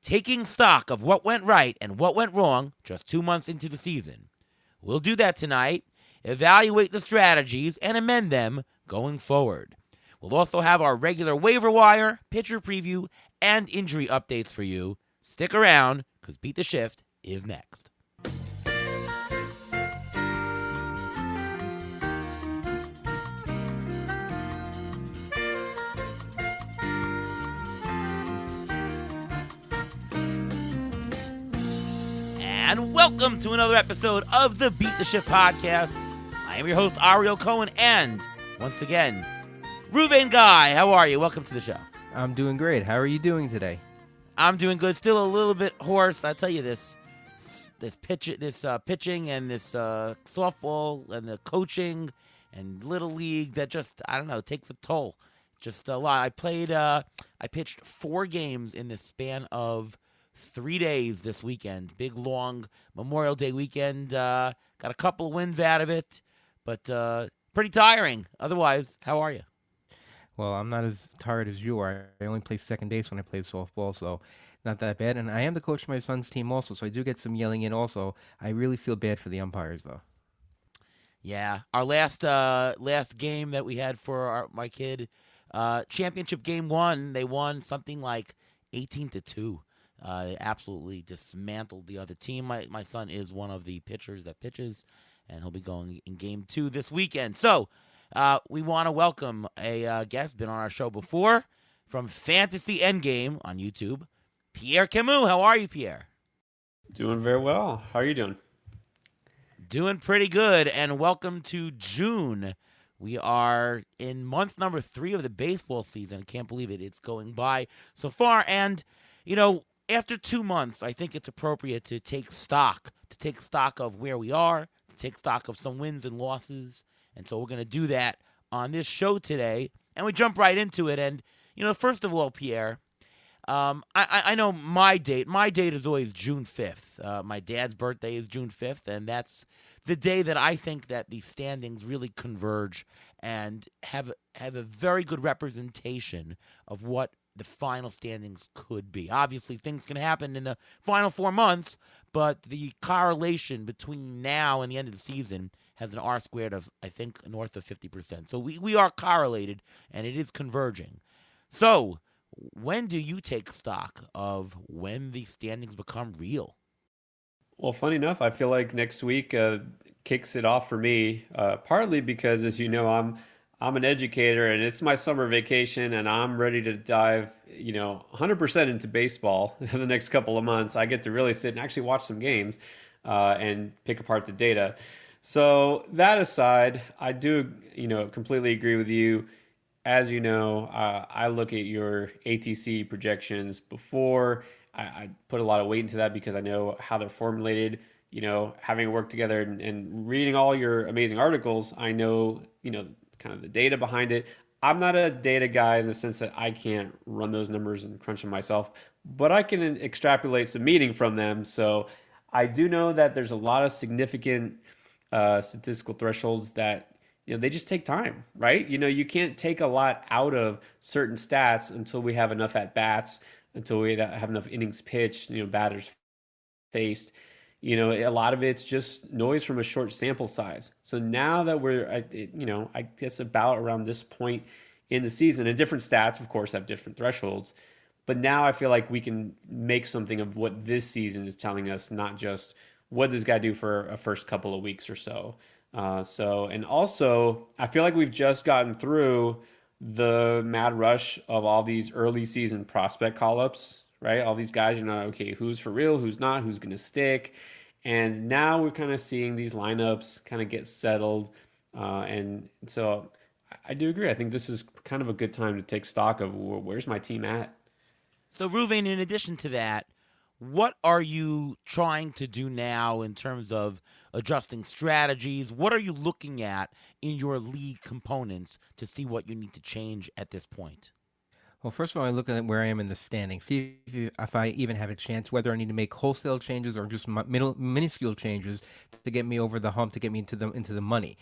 taking stock of what went right and what went wrong just 2 months into the season. We'll do that tonight, evaluate the strategies, and amend them going forward. We'll also have our regular waiver wire, pitcher preview, and injury updates for you. Stick around, because Beat the Shift is next. And welcome to another episode of the Beat the Shift podcast. I am your host, Ariel Cohen, and once again, Ruvain Guy. How are you? Welcome to the show. I'm doing great. How are you doing today? I'm doing good. Still a little bit hoarse. I tell you this pitching and this softball and the coaching and little league that just, I don't know, takes a toll. Just a lot. I pitched 4 games in the span of 3 days this weekend. Big, long Memorial Day weekend. Got a couple of wins out of it, but pretty tiring. Otherwise, how are you? Well, I'm not as tired as you are. I only play second base when I play softball, so not that bad. And I am the coach of my son's team also, so I do get some yelling in also. I really feel bad for the umpires, though. Yeah, our last game that we had for my kid, championship game 1, they won something like 18-2. They absolutely dismantled the other team. My son is one of the pitchers that pitches, and he'll be going in game 2 this weekend. So we want to welcome a guest, been on our show before, from Fantasy Endgame on YouTube, Pierre Camus. How are you, Pierre? Doing very well. How are you doing? Doing pretty good, and welcome to June. We are in month number 3 of the baseball season. I can't believe it. It's going by so far, and, you know, after 2 months, I think it's appropriate to take stock of where we are, to take stock of some wins and losses. And so we're going to do that on this show today. And we jump right into it. And, you know, first of all, Pierre, I know my date. My date is always June 5th. My dad's birthday is June 5th, and that's the day that I think that the standings really converge and have a very good representation of what the final standings could be. Obviously, things can happen in the final 4 months, but the correlation between now and the end of the season has an R squared of, I think, north of 50%. So we are correlated, and it is converging. So when do you take stock of when the standings become real? Well, funny enough, I feel like next week kicks it off for me, partly because, as you know, I'm an educator and it's my summer vacation and I'm ready to dive, 100% into baseball for the next couple of months. I get to really sit and actually watch some games and pick apart the data. So that aside, I do, completely agree with you. As you know, I look at your ATC projections before. I put a lot of weight into that because I know how they're formulated. Having worked together and reading all your amazing articles, I know, kind of the data behind it. I'm not a data guy in the sense that I can't run those numbers and crunch them myself, but I can extrapolate some meaning from them. So I do know that there's a lot of significant statistical thresholds that, they just take time, right? You can't take a lot out of certain stats until we have enough at-bats, until we have enough innings pitched, batters faced. A lot of it's just noise from a short sample size. So now that we're, I guess about around this point in the season, and different stats, of course, have different thresholds. But now I feel like we can make something of what this season is telling us, not just what does this guy do for a first couple of weeks or so. And also, I feel like we've just gotten through the mad rush of all these early season prospect call-ups, right? All these guys, okay, who's for real, who's not, who's going to stick. And now we're kind of seeing these lineups kind of get settled. And so I do agree. I think this is kind of a good time to take stock of where's my team at. So, Ruvain, in addition to that, what are you trying to do now in terms of adjusting strategies? What are you looking at in your league components to see what you need to change at this point? Well, first of all, I look at where I am in the standings, see if I even have a chance, whether I need to make wholesale changes or just minuscule changes to get me over the hump, to get me into the money.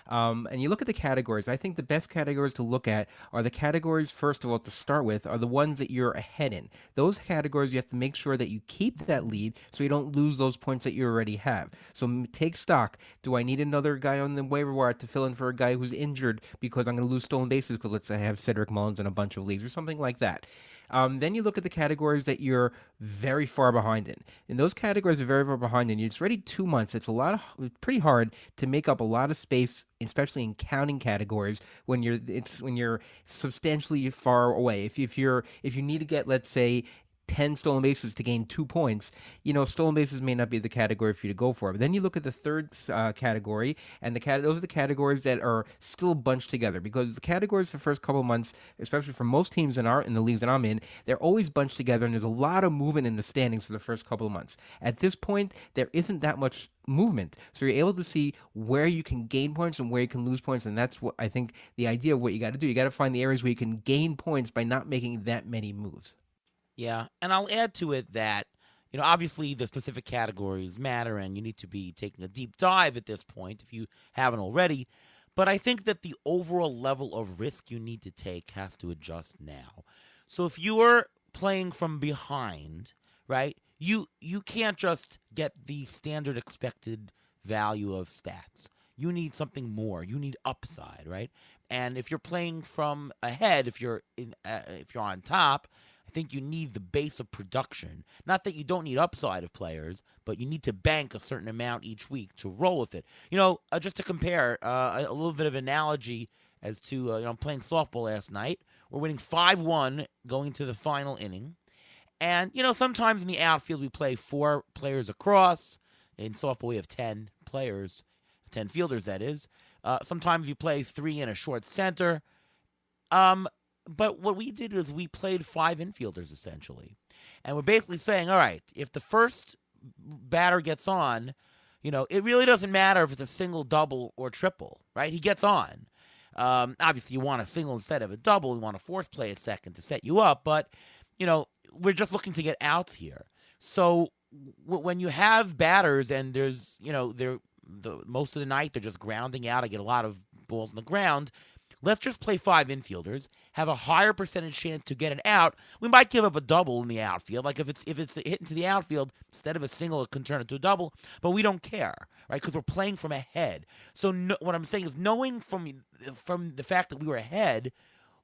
And you look at the categories. I think the best categories to look at are the categories, first of all, to start with, are the ones that you're ahead in. Those categories, you have to make sure that you keep that lead so you don't lose those points that you already have. So take stock. Do I need another guy on the waiver wire to fill in for a guy who's injured because I'm going to lose stolen bases because let's say I have Cedric Mullins in a bunch of leagues or something like that? Then you look at the categories that you're very far behind in. In those categories, you're very far behind in. It's already 2 months. It's pretty hard to make up a lot of space, especially in counting categories when you're substantially far away. If you need to get, let's say, 10 stolen bases to gain 2 points, stolen bases may not be the category for you to go for. But then you look at the third category, and those are the categories that are still bunched together because the categories for the first couple of months, especially for most teams in the leagues that I'm in, they're always bunched together, and there's a lot of movement in the standings for the first couple of months. At this point, there isn't that much movement, so you're able to see where you can gain points and where you can lose points, and that's what I think the idea of what you got to do. You got to find the areas where you can gain points by not making that many moves. Yeah, and I'll add to it that, obviously the specific categories matter and you need to be taking a deep dive at this point if you haven't already. But I think that the overall level of risk you need to take has to adjust now. So if you are playing from behind, right, you can't just get the standard expected value of stats. You need something more. You need upside, right? And if you're playing from ahead, if you're on top, I think you need the base of production. Not that you don't need upside of players, but you need to bank a certain amount each week to roll with it. Just to compare, a little bit of analogy as to, I'm playing softball last night. We're winning 5-1 going to the final inning. And, sometimes in the outfield we play 4 players across. In softball we have 10 players, 10 fielders that is. Sometimes you play 3 in a short center. But what we did was we played 5 infielders, essentially. And we're basically saying, all right, if the first batter gets on, it really doesn't matter if it's a single, double, or triple, right? He gets on. Obviously, you want a single instead of a double. You want a force play at second to set you up. But, we're just looking to get outs here. So when you have batters and there's, most of the night they're just grounding out. I get a lot of balls on the ground. Let's just play 5 infielders, have a higher percentage chance to get an out. We might give up a double in the outfield. Like if it's hit into the outfield, instead of a single, it can turn into a double. But we don't care, right? Because we're playing from ahead. So what I'm saying is, knowing from the fact that we were ahead,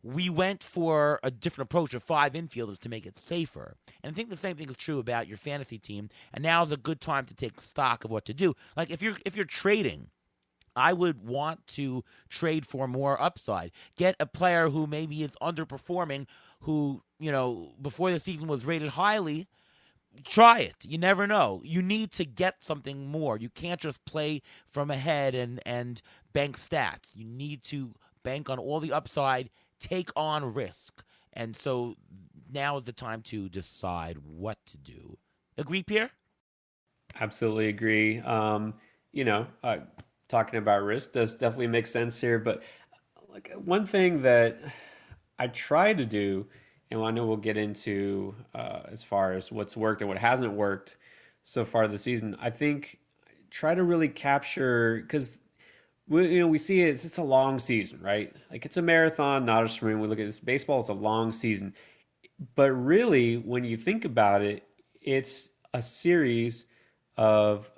we went for a different approach of 5 infielders to make it safer. And I think the same thing is true about your fantasy team. And now is a good time to take stock of what to do. Like if you're trading, I would want to trade for more upside. Get a player who maybe is underperforming, who, before the season was rated highly. Try it. You never know. You need to get something more. You can't just play from ahead and bank stats. You need to bank on all the upside, take on risk. And so now is the time to decide what to do. Agree, Pierre? Absolutely agree. Talking about risk does definitely make sense here. But one thing that I try to do, and I know we'll get into as far as what's worked and what hasn't worked so far this season, I think try to really capture, because we see it's a long season, right? Like it's a marathon, not a sprint. We look at this, baseball is a long season. But really, when you think about it, it's a series of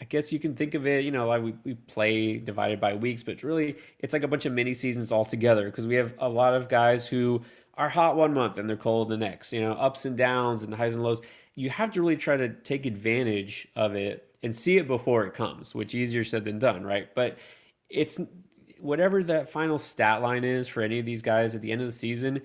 I guess you can think of it, like we play divided by weeks, but it's like a bunch of mini seasons all together, because we have a lot of guys who are hot one month and they're cold the next, ups and downs and highs and lows. You have to really try to take advantage of it and see it before it comes, which easier said than done, right? But it's whatever that final stat line is for any of these guys at the end of the season,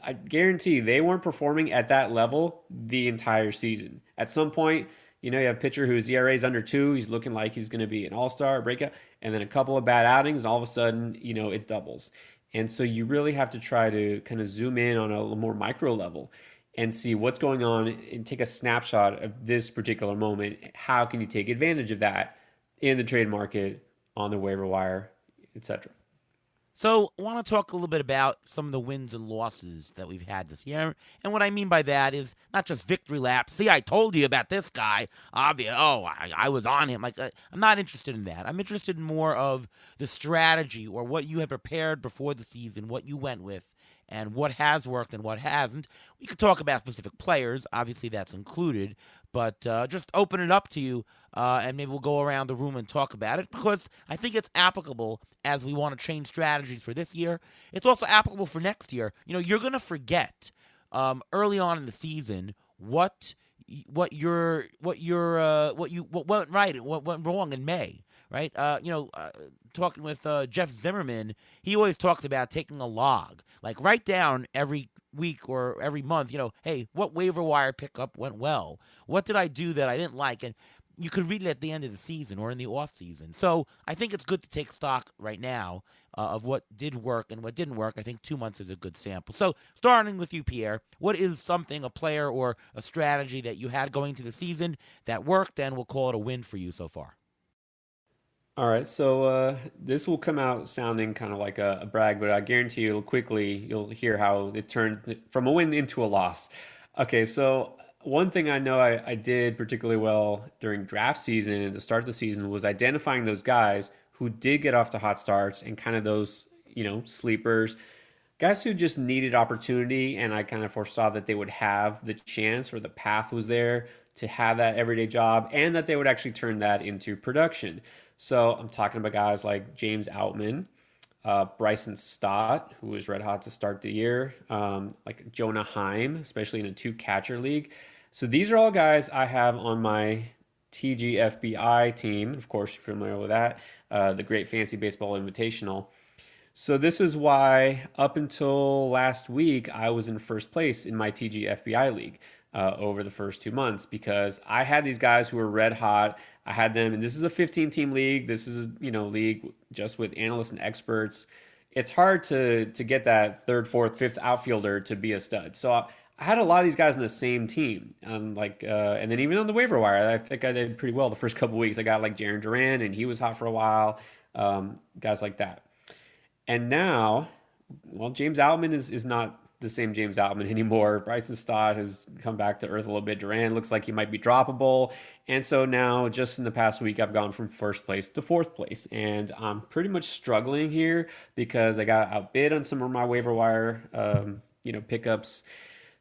I guarantee they weren't performing at that level the entire season. At some point, you have a pitcher whose ERA is under 2. He's looking like he's going to be an all-star, breakout, and then a couple of bad outings, and all of a sudden, it doubles. And so you really have to try to kind of zoom in on a little more micro level and see what's going on and take a snapshot of this particular moment. How can you take advantage of that in the trade market, on the waiver wire, etc.? So, I want to talk a little bit about some of the wins and losses that we've had this year. And what I mean by that is not just victory laps. See, I told you about this guy. I was on him. I'm not interested in that. I'm interested in more of the strategy or what you had prepared before the season, what you went with, and what has worked and what hasn't. We could talk about specific players. Obviously, that's included. But just open it up to you, and maybe we'll go around the room and talk about it because I think it's applicable as we want to change strategies for this year. It's also applicable for next year. You're going to forget early on in the season what went right and what went wrong in May, right? Talking with Jeff Zimmerman, he always talks about taking a log, like write down every week or every month, hey, what waiver wire pickup went well? What did I do that I didn't like? And you could read it at the end of the season or in the off season. So I think it's good to take stock right now of what did work and what didn't work. I think 2 months is a good sample. So starting with you, Pierre, what is something, a player or a strategy that you had going to the season that worked and we'll call it a win for you so far? All right, so this will come out sounding kind of like a brag, but I guarantee you'll hear how it turned from a win into a loss. Okay, so one thing I know I did particularly well during draft season and to start the season was identifying those guys who did get off to hot starts and kind of those, sleepers, guys who just needed opportunity. And I kind of foresaw that they would have the chance or the path was there to have that everyday job and that they would actually turn that into production. So I'm talking about guys like James Outman, Bryson Stott, who was red hot to start the year, like Jonah Heim, especially in a 2-catcher league. So these are all guys I have on my TGFBI team. Of course, you're familiar with that, the Great Fantasy Baseball Invitational. So this is why up until last week, I was in first place in my TGFBI league over the first 2 months because I had these guys who were red hot. I had them, and this is a 15-team league. This is a league just with analysts and experts. It's hard to get that third, fourth, fifth outfielder to be a stud. So I had a lot of these guys on the same team, and then even on the waiver wire, I think I did pretty well the first couple of weeks. I got like Jaron Duran, and he was hot for a while. Guys like that. And now, well, James Outman is not the same James Outman anymore. Bryson Stott has come back to earth a little bit. Duran looks like he might be droppable. And so now, just in the past week, I've gone from first place to fourth place. And I'm pretty much struggling here because I got outbid on some of my waiver wire, pickups.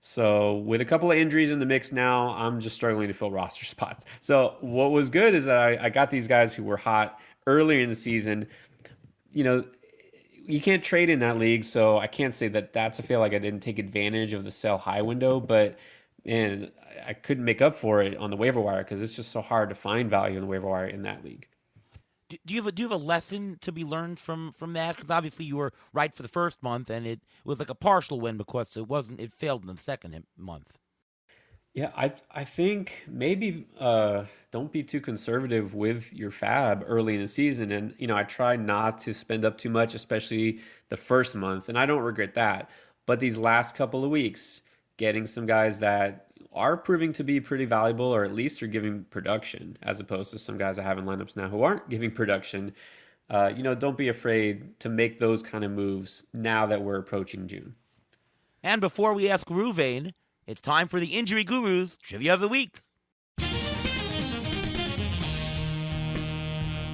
So with a couple of injuries in the mix now, I'm just struggling to fill roster spots. So what was good is that I got these guys who were hot earlier in the season. You can't trade in that league, so I can't say that that's a fail. Like I didn't take advantage of the sell high window, but I couldn't make up for it on the waiver wire because it's just so hard to find value in the waiver wire in that league. Do you have a lesson to be learned from that? Because obviously you were right for the first month, and it was like a partial win because it failed in the second month. Yeah, I think maybe don't be too conservative with your fab early in the season. And, I try not to spend up too much, especially the first month. And I don't regret that. But these last couple of weeks, getting some guys that are proving to be pretty valuable or at least are giving production as opposed to some guys I have in lineups now who aren't giving production. Don't be afraid to make those kind of moves now that we're approaching June. And before we ask Ruvain, it's time for the Injury Gurus Trivia of the Week.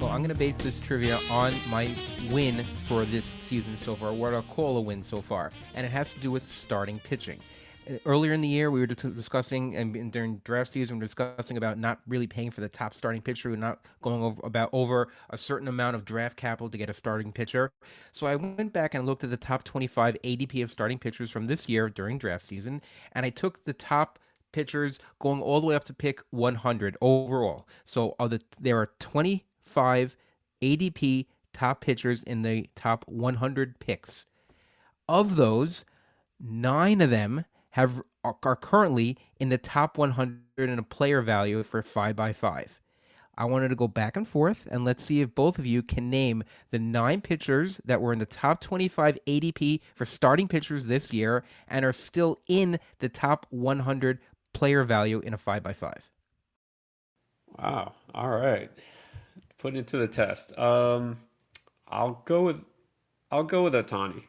Well, I'm going to base this trivia on my win for this season so far, what I'll call a win so far, and it has to do with starting pitching. Earlier in the year, we were discussing, and during draft season, we were discussing about not really paying for the top starting pitcher and not going over a certain amount of draft capital to get a starting pitcher. So I went back and looked at the top 25 ADP of starting pitchers from this year during draft season, and I took the top pitchers going all the way up to pick 100 overall. So there are 25 ADP top pitchers in the top 100 picks. Of those, 9 of them are currently in the top 100 in a player value for 5x5. I wanted to go back and forth, and let's see if both of you can name the 9 pitchers that were in the top 25 ADP for starting pitchers this year and are still in the top 100 player value in a 5x5. Wow. All right. Putting it to the test. I'll go with I'll go with Otani.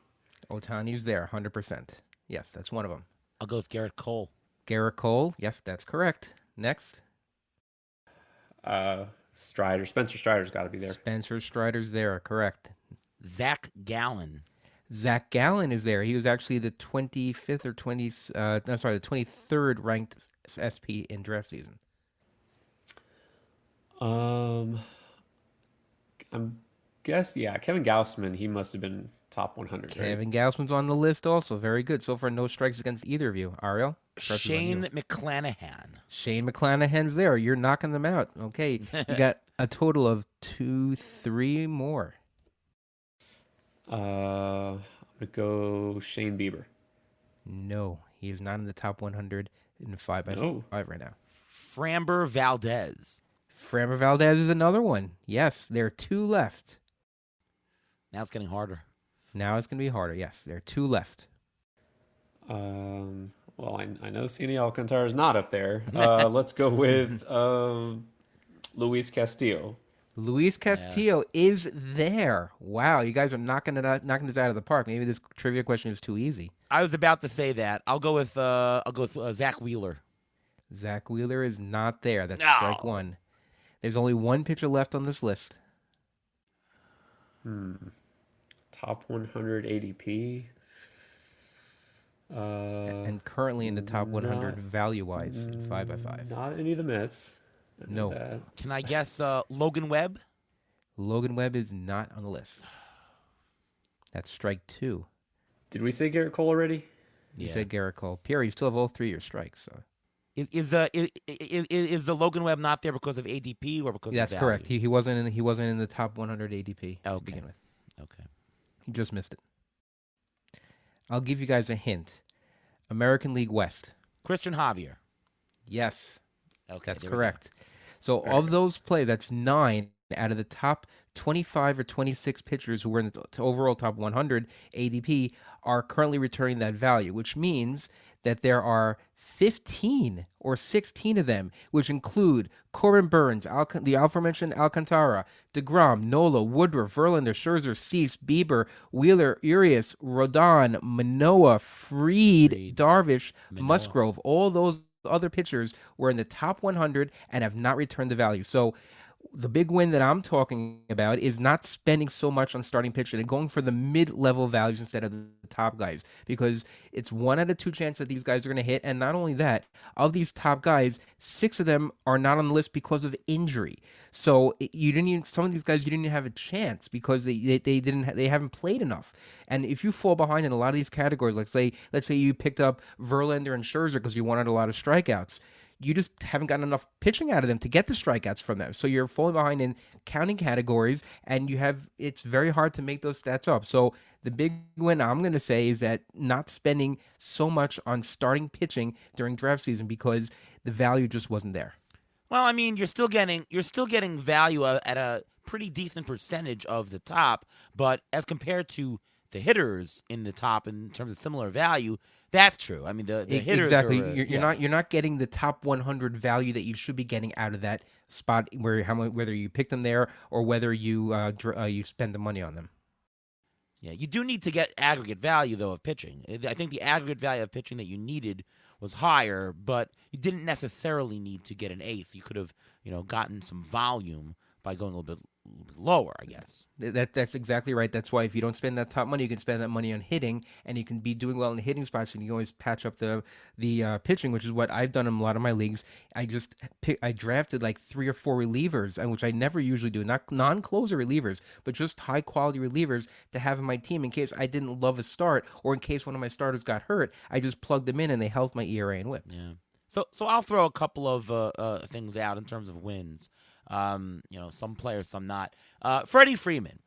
Otani's there, 100%. Yes, that's one of them. I'll go with Garrett Cole. Garrett Cole, yes, that's correct. Next. Strider. Spencer Strider's got to be there. Spencer Strider's there, correct. Zach Gallen. Zach Gallen is there. He was actually the 25th or 20th, the 23rd ranked SP in draft season. I'm Kevin Gausman. He must have been top 100. Kevin Gausman's on the list also. Very good. So far, no strikes against either of you. Ariel? Shane McClanahan. Shane McClanahan's there. You're knocking them out. Okay. You got a total of 3 more. I'm going to go Shane Bieber. No, he is not in the top 100 in 5x5 right now. Framber Valdez. Framber Valdez is another one. Yes, there are 2 left. Now it's getting harder. Now it's going to be harder. Yes, there are 2 left. Well, I know Cine Alcantara is not up there. Let's go with Luis Castillo. Luis Castillo is there. Wow, you guys are knocking this out of the park. Maybe this trivia question is too easy. I was about to say that. I'll go with Zach Wheeler. Zach Wheeler is not there. That's No. strike 1. There's only 1 pitcher left on this list. Top 100 ADP. And currently in the top 100 value-wise in 5x5. Not any of the Mets. I know No. that. Can I guess Logan Webb? Logan Webb is not on the list. That's strike 2. Did we say Garrett Cole already? You said Garrett Cole. Pierre, you still have all 3 of your strikes. So Is the Logan Webb not there because of ADP or because that's of correct. value? He wasn't in the top 100 ADP to Okay. begin with. Okay. He just missed it. I'll give you guys a hint. American League West. Christian Javier. Yes, Okay, that's there we go. correct. So of those that's 9 out of the top 25 or 26 pitchers who were in the overall top 100 ADP are currently returning that value, which means that there are 15 or 16 of them, which include Corbin Burns, the aforementioned Alcantara, DeGrom, Nola, Woodruff, Verlander, Scherzer, Cease, Bieber, Wheeler, Urias, Rodon, Manoah, Fried, Darvish, Musgrove. All those other pitchers were in the top 100 and have not returned the value. So the big win that I'm talking about is not spending so much on starting pitching and going for the mid-level values instead of the top guys, because it's 1 out of 2 chance that these guys are going to hit. And not only that, of these top guys, 6 of them are not on the list because of injury. So some of these guys you didn't even have a chance because they haven't played enough. And if you fall behind in a lot of these categories, let's say you picked up Verlander and Scherzer because you wanted a lot of strikeouts, you just haven't gotten enough pitching out of them to get the strikeouts from them. So you're falling behind in counting categories, and it's very hard to make those stats up. So the big win I'm going to say is that not spending so much on starting pitching during draft season because the value just wasn't there. Well, I mean, you're still getting value at a pretty decent percentage of the top, but as compared to the hitters in the top in terms of similar value, that's true. I mean, the hitters exactly. are, You're not getting the top 100 value that you should be getting out of that spot, whether you pick them there or whether you spend the money on them. Yeah, you do need to get aggregate value though of pitching. I think the aggregate value of pitching that you needed was higher, but you didn't necessarily need to get an ace. You could have, gotten some volume by going a little bit lower, I guess. That's exactly right. That's why if you don't spend that top money, you can spend that money on hitting, and you can be doing well in the hitting spots, and you can always patch up the pitching, which is what I've done in a lot of my leagues. I drafted like 3 or 4 relievers, which I never usually do, not non-closer relievers, but just high quality relievers to have in my team in case I didn't love a start or in case one of my starters got hurt. I just plugged them in, and they helped my ERA and WHIP. Yeah. So I'll throw a couple of things out in terms of wins. Some players, some not. Freddie Freeman.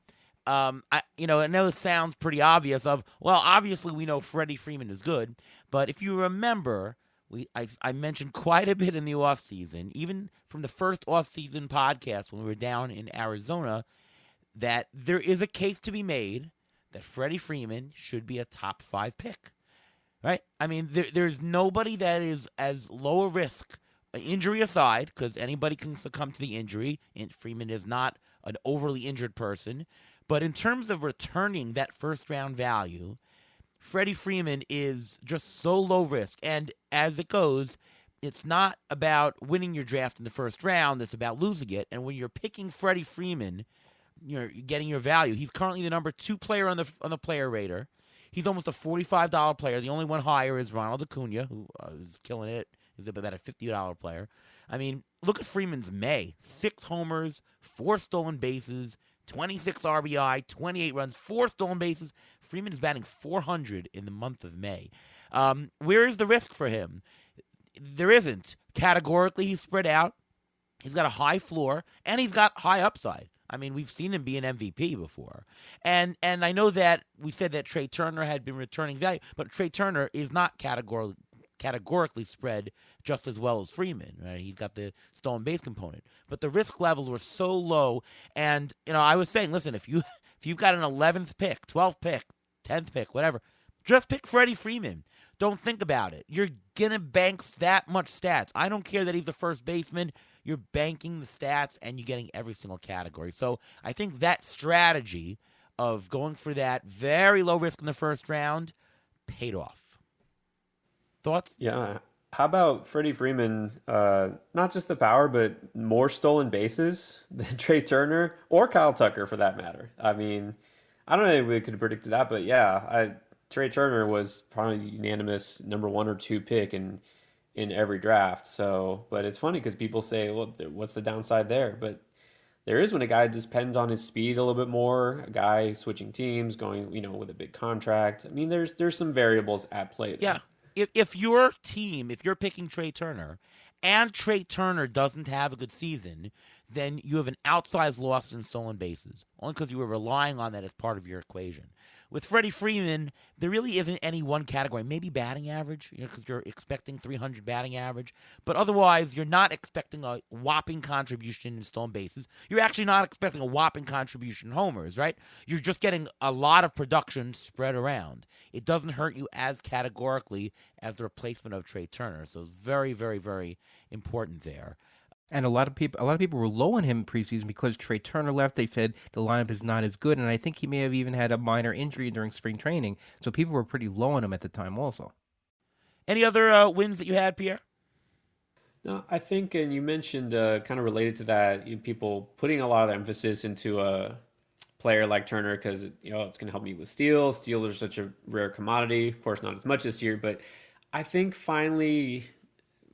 I know it sounds pretty obvious. Obviously we know Freddie Freeman is good, but if you remember, I mentioned quite a bit in the offseason, even from the first offseason podcast when we were down in Arizona, that there is a case to be made that Freddie Freeman should be a top 5 pick. Right? I mean, there's nobody that is as low a risk, injury aside, because anybody can succumb to the injury, and Freeman is not an overly injured person, But in terms of returning that first-round value, Freddie Freeman is just so low risk. And as it goes, it's not about winning your draft in the first round. It's about losing it. And when you're picking Freddie Freeman, you're getting your value. He's currently the number 2 player on the player rater. He's almost a $45 player. The only one higher is Ronald Acuna, who is killing it. He's about a $50 player. I mean, look at Freeman's May. 6 homers, 4 stolen bases, 26 RBI, 28 runs, 4 stolen bases. Freeman is batting .400 in the month of May. Where is the risk for him? There isn't. Categorically, he's spread out. He's got a high floor, and he's got high upside. I mean, we've seen him be an MVP before. And I know that we said that Trey Turner had been returning value, but Trey Turner is not categorically spread just as well as Freeman, right? He's got the stolen base component. But the risk levels were so low, and I was saying, listen, if you've got an 11th pick, 12th pick, 10th pick, whatever, just pick Freddie Freeman. Don't think about it. You're going to bank that much stats. I don't care that he's a first baseman. You're banking the stats, and you're getting every single category. So I think that strategy of going for that very low risk in the first round paid off. Thoughts? Yeah. How about Freddie Freeman? Not just the power, but more stolen bases than Trey Turner or Kyle Tucker, for that matter. I mean, I don't know if we could have predicted that, but yeah, Trey Turner was probably unanimous number 1 or 2 pick in every draft. So, but it's funny because people say, well, what's the downside there? But there is when a guy depends on his speed a little bit more, a guy switching teams, going, with a big contract. I mean, there's some variables at play there. Yeah. If your team, if you're picking Trey Turner and Trey Turner doesn't have a good season, then you have an outsized loss in stolen bases, only because you were relying on that as part of your equation. With Freddie Freeman, there really isn't any one category. Maybe batting average, because you're expecting 300 batting average. But otherwise, you're not expecting a whopping contribution in stolen bases. You're actually not expecting a whopping contribution in homers, right? You're just getting a lot of production spread around. It doesn't hurt you as categorically as the replacement of Trey Turner. So it's very, very, very important there. And a lot of people were low on him preseason because Trey Turner left. They said the lineup is not as good, and I think he may have even had a minor injury during spring training. So people were pretty low on him at the time also. Any other wins that you had, Pierre? No, I think, and you mentioned kind of related to that, people putting a lot of emphasis into a player like Turner because it's going to help me with steals. Steals are such a rare commodity. Of course, not as much this year, but I think finally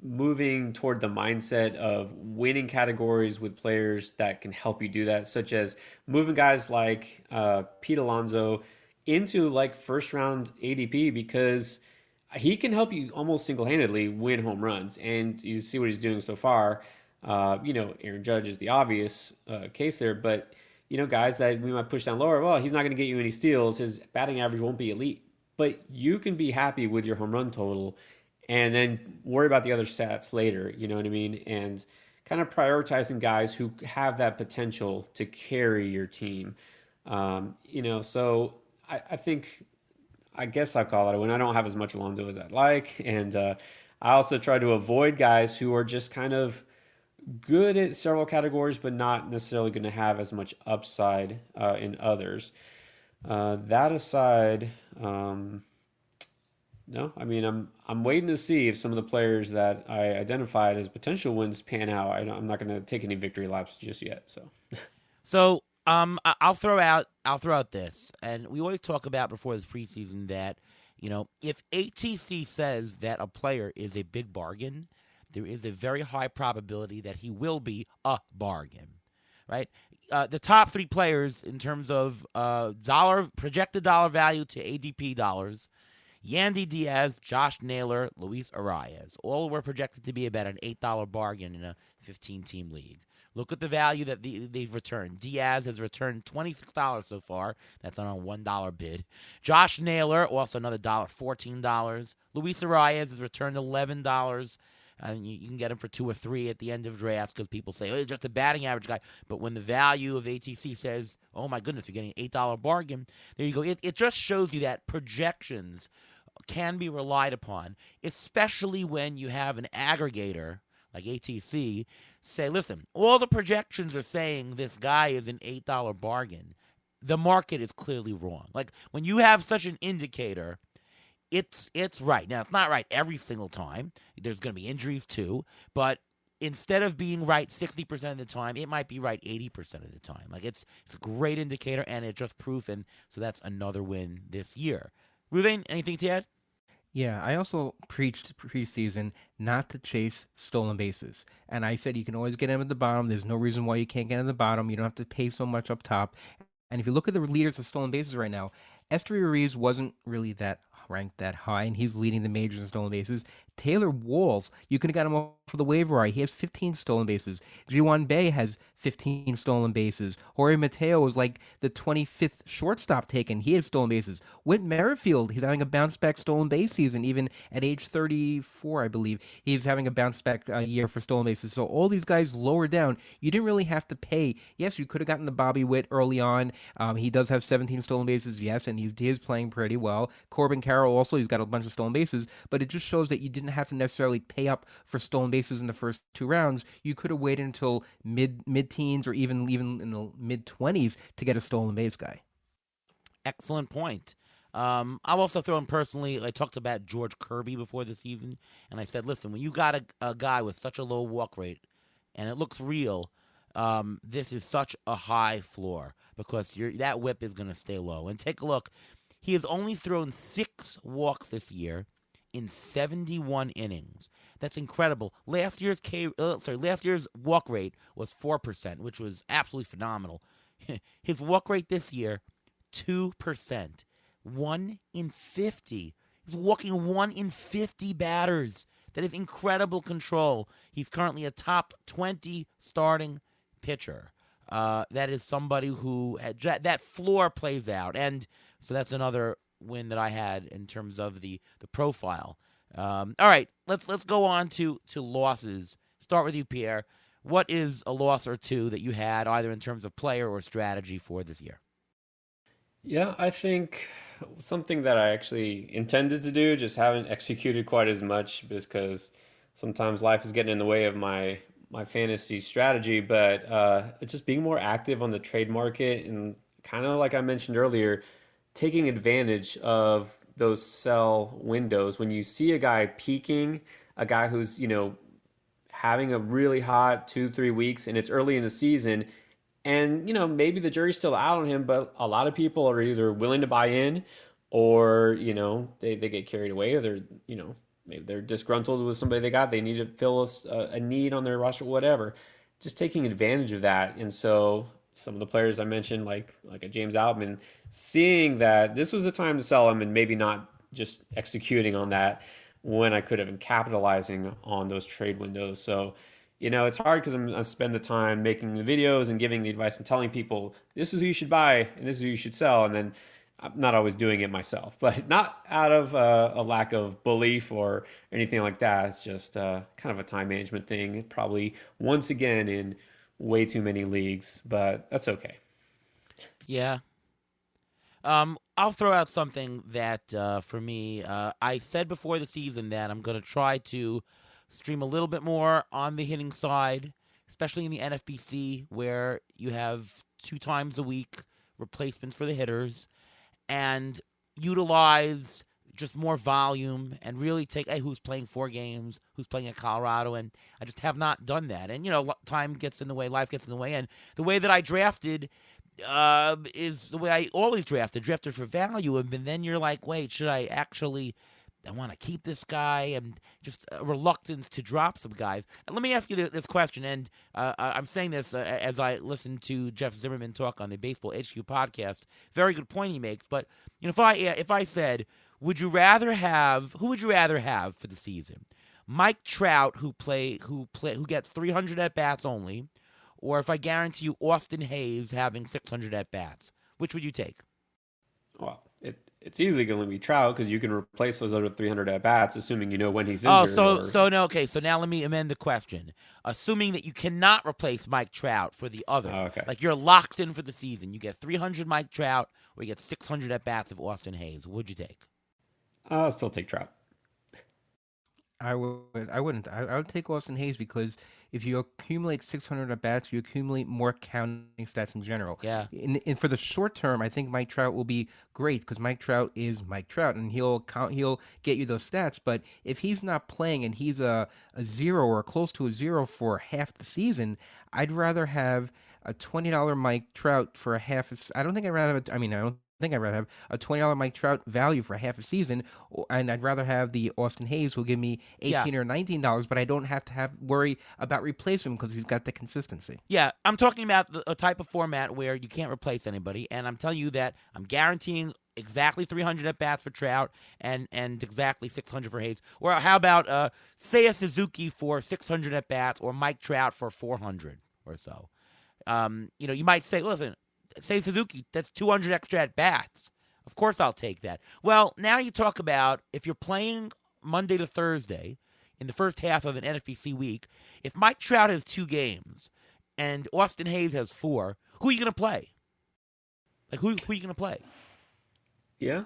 moving toward the mindset of winning categories with players that can help you do that, such as moving guys like Pete Alonso into like first round ADP because he can help you almost single-handedly win home runs. And you see what he's doing so far. Aaron Judge is the obvious case there, but guys that we might push down lower, well, he's not going to get you any steals. His batting average won't be elite, but you can be happy with your home run total and then worry about the other stats later, you know what I mean? And kind of prioritizing guys who have that potential to carry your team. So I think, I guess I call it when I don't have as much Alonso as I'd like. And I also try to avoid guys who are just kind of good at several categories, but not necessarily going to have as much upside in others. That aside, no, I mean, I'm waiting to see if some of the players that I identified as potential wins pan out. I'm not going to take any victory laps just yet. So I'll throw out this, and we always talk about before the preseason that if ATC says that a player is a big bargain, there is a very high probability that he will be a bargain, right? The top 3 players in terms of projected dollar value to ADP dollars. Yandy Diaz, Josh Naylor, Luis Arias. All were projected to be about an $8 bargain in a 15-team league. Look at the value that they've returned. Diaz has returned $26 so far. That's on a $1 bid. Josh Naylor, also another $1, $14. Luis Arias has returned $11. You can get him for 2 or 3 at the end of drafts because people say, oh, he's just a batting average guy. But when the value of ATC says, oh, my goodness, you're getting an $8 bargain, there you go. It just shows you that projections can be relied upon, especially when you have an aggregator like ATC say, listen, all the projections are saying this guy is an $8 bargain. the market is clearly wrong. Like when you have such an indicator, it's right. Now it's not right every single time. There's going to be injuries too, but instead of being right 60% of the time, it might be right 80% of the time. Like it's a great indicator, and it's just proof, and so that's another win this year. Ruvain, anything to add? Yeah, I also preached preseason not to chase stolen bases. And I said you can always get them at the bottom. There's no reason why you can't get at the bottom. You don't have to pay so much up top. And if you look at the leaders of stolen bases right now, Esteury Ruiz wasn't really that ranked that high, and he's leading the majors in stolen bases. Taylor Walls, you could have got him off for the waiver wire. He has 15 stolen bases. Ji-Hwan Bae has 15 stolen bases. Jorge Mateo was like the 25th shortstop taken. He has stolen bases. Whit Merrifield, he's having a bounce-back stolen base season, even at age 34, I believe. He's having a bounce-back year for stolen bases. So all these guys lower down, you didn't really have to pay. Yes, you could have gotten the Bobby Witt early on. He does have 17 stolen bases, yes, and he is playing pretty well. Corbin Carroll also, he's got a bunch of stolen bases, but it just shows that you didn't have to necessarily pay up for stolen bases in the first 2 rounds. You could have waited until mid-teens or even in the mid-20s to get a stolen base guy. Excellent point. I'll also throw in personally, I talked about George Kirby before the season, and I said, listen, when you got a guy with such a low walk rate, and it looks real, this is such a high floor because that whip is going to stay low. And take a look. He has only thrown 6 walks this year in 71 innings. That's incredible. Last year's walk rate was 4%, which was absolutely phenomenal. His walk rate this year, 2%. 1 in 50. He's walking 1 in 50 batters. That is incredible control. He's currently a top 20 starting pitcher. That is somebody who that floor plays out, and so that's another win that I had in terms of the profile. All right, let's go on to losses. Start with you, Pierre. What is a loss or two that you had either in terms of player or strategy for this year? Yeah, I think something that I actually intended to do, just haven't executed quite as much because sometimes life is getting in the way of my fantasy strategy, but it's just being more active on the trade market and kind of like I mentioned earlier, taking advantage of those sell windows. When you see a guy peaking, a guy who's, having a really hot 2-3 weeks and it's early in the season, and, maybe the jury's still out on him, but a lot of people are either willing to buy in or, they get carried away, or maybe they're disgruntled with somebody they got. They need to fill a need on their roster, whatever. Just taking advantage of that. And so some of the players I mentioned, like a James Outman, seeing that this was a time to sell him and maybe not just executing on that when I could have been capitalizing on those trade windows. So, it's hard because I spend the time making the videos and giving the advice and telling people this is who you should buy and this is who you should sell. And then I'm not always doing it myself, but not out of a lack of belief or anything like that. It's just kind of a time management thing. Probably once again in way too many leagues, but that's okay. Yeah. I'll throw out something that for me, I said before the season that I'm going to try to stream a little bit more on the hitting side, especially in the NFBC where you have 2 times a week replacements for the hitters, and utilize just more volume and really take who's playing 4 games, who's playing at Colorado, and I just have not done that. And, time gets in the way, life gets in the way, and the way that I drafted is the way I always drafted for value, and then you're like, wait, should I want to keep this guy, and just a reluctance to drop some guys. And let me ask you this question, and I'm saying this as I listen to Jeff Zimmerman talk on the Baseball HQ podcast. Very good point he makes. But if I said, who would you rather have for the season? Mike Trout, who gets 300 at bats only, or if I guarantee you Austin Hayes having 600 at bats, which would you take? Well, it's easily going to be Trout because you can replace those other 300 at bats, assuming you know when he's injured. So now let me amend the question. Assuming that you cannot replace Mike Trout for the other, okay. Like you're locked in for the season, you get 300 Mike Trout or you get 600 at bats of Austin Hayes. What'd you take? I'll still take Trout. I wouldn't. I would take Austin Hayes because if you accumulate 600 at bats, you accumulate more counting stats in general. Yeah. In for the short term, I think Mike Trout will be great because Mike Trout is Mike Trout, and he'll get you those stats. But if he's not playing and he's a zero or close to a zero for half the season, I'd rather have a $20 Mike Trout for a half. I don't think I'd rather have. I don't think I'd rather have a $20 Mike Trout value for half a season, and I'd rather have the Austin Hayes who'll give me Yeah. $18 or $19, but I don't have to have worry about replacing him because he's got the consistency. Yeah, I'm talking about a type of format where you can't replace anybody, and I'm telling you that I'm guaranteeing exactly 300 at bats for Trout and exactly 600 for Hayes. Or how about Seiya Suzuki for 600 at bats, or Mike Trout for 400 or so. You might say, listen, say Suzuki, that's 200 extra at bats. Of course I'll take that. Well, now you talk about if you're playing Monday to Thursday in the first half of an NFBC week, if Mike Trout has 2 games and Austin Hayes has 4, who are you going to play? Like, who are you going to play? Yeah.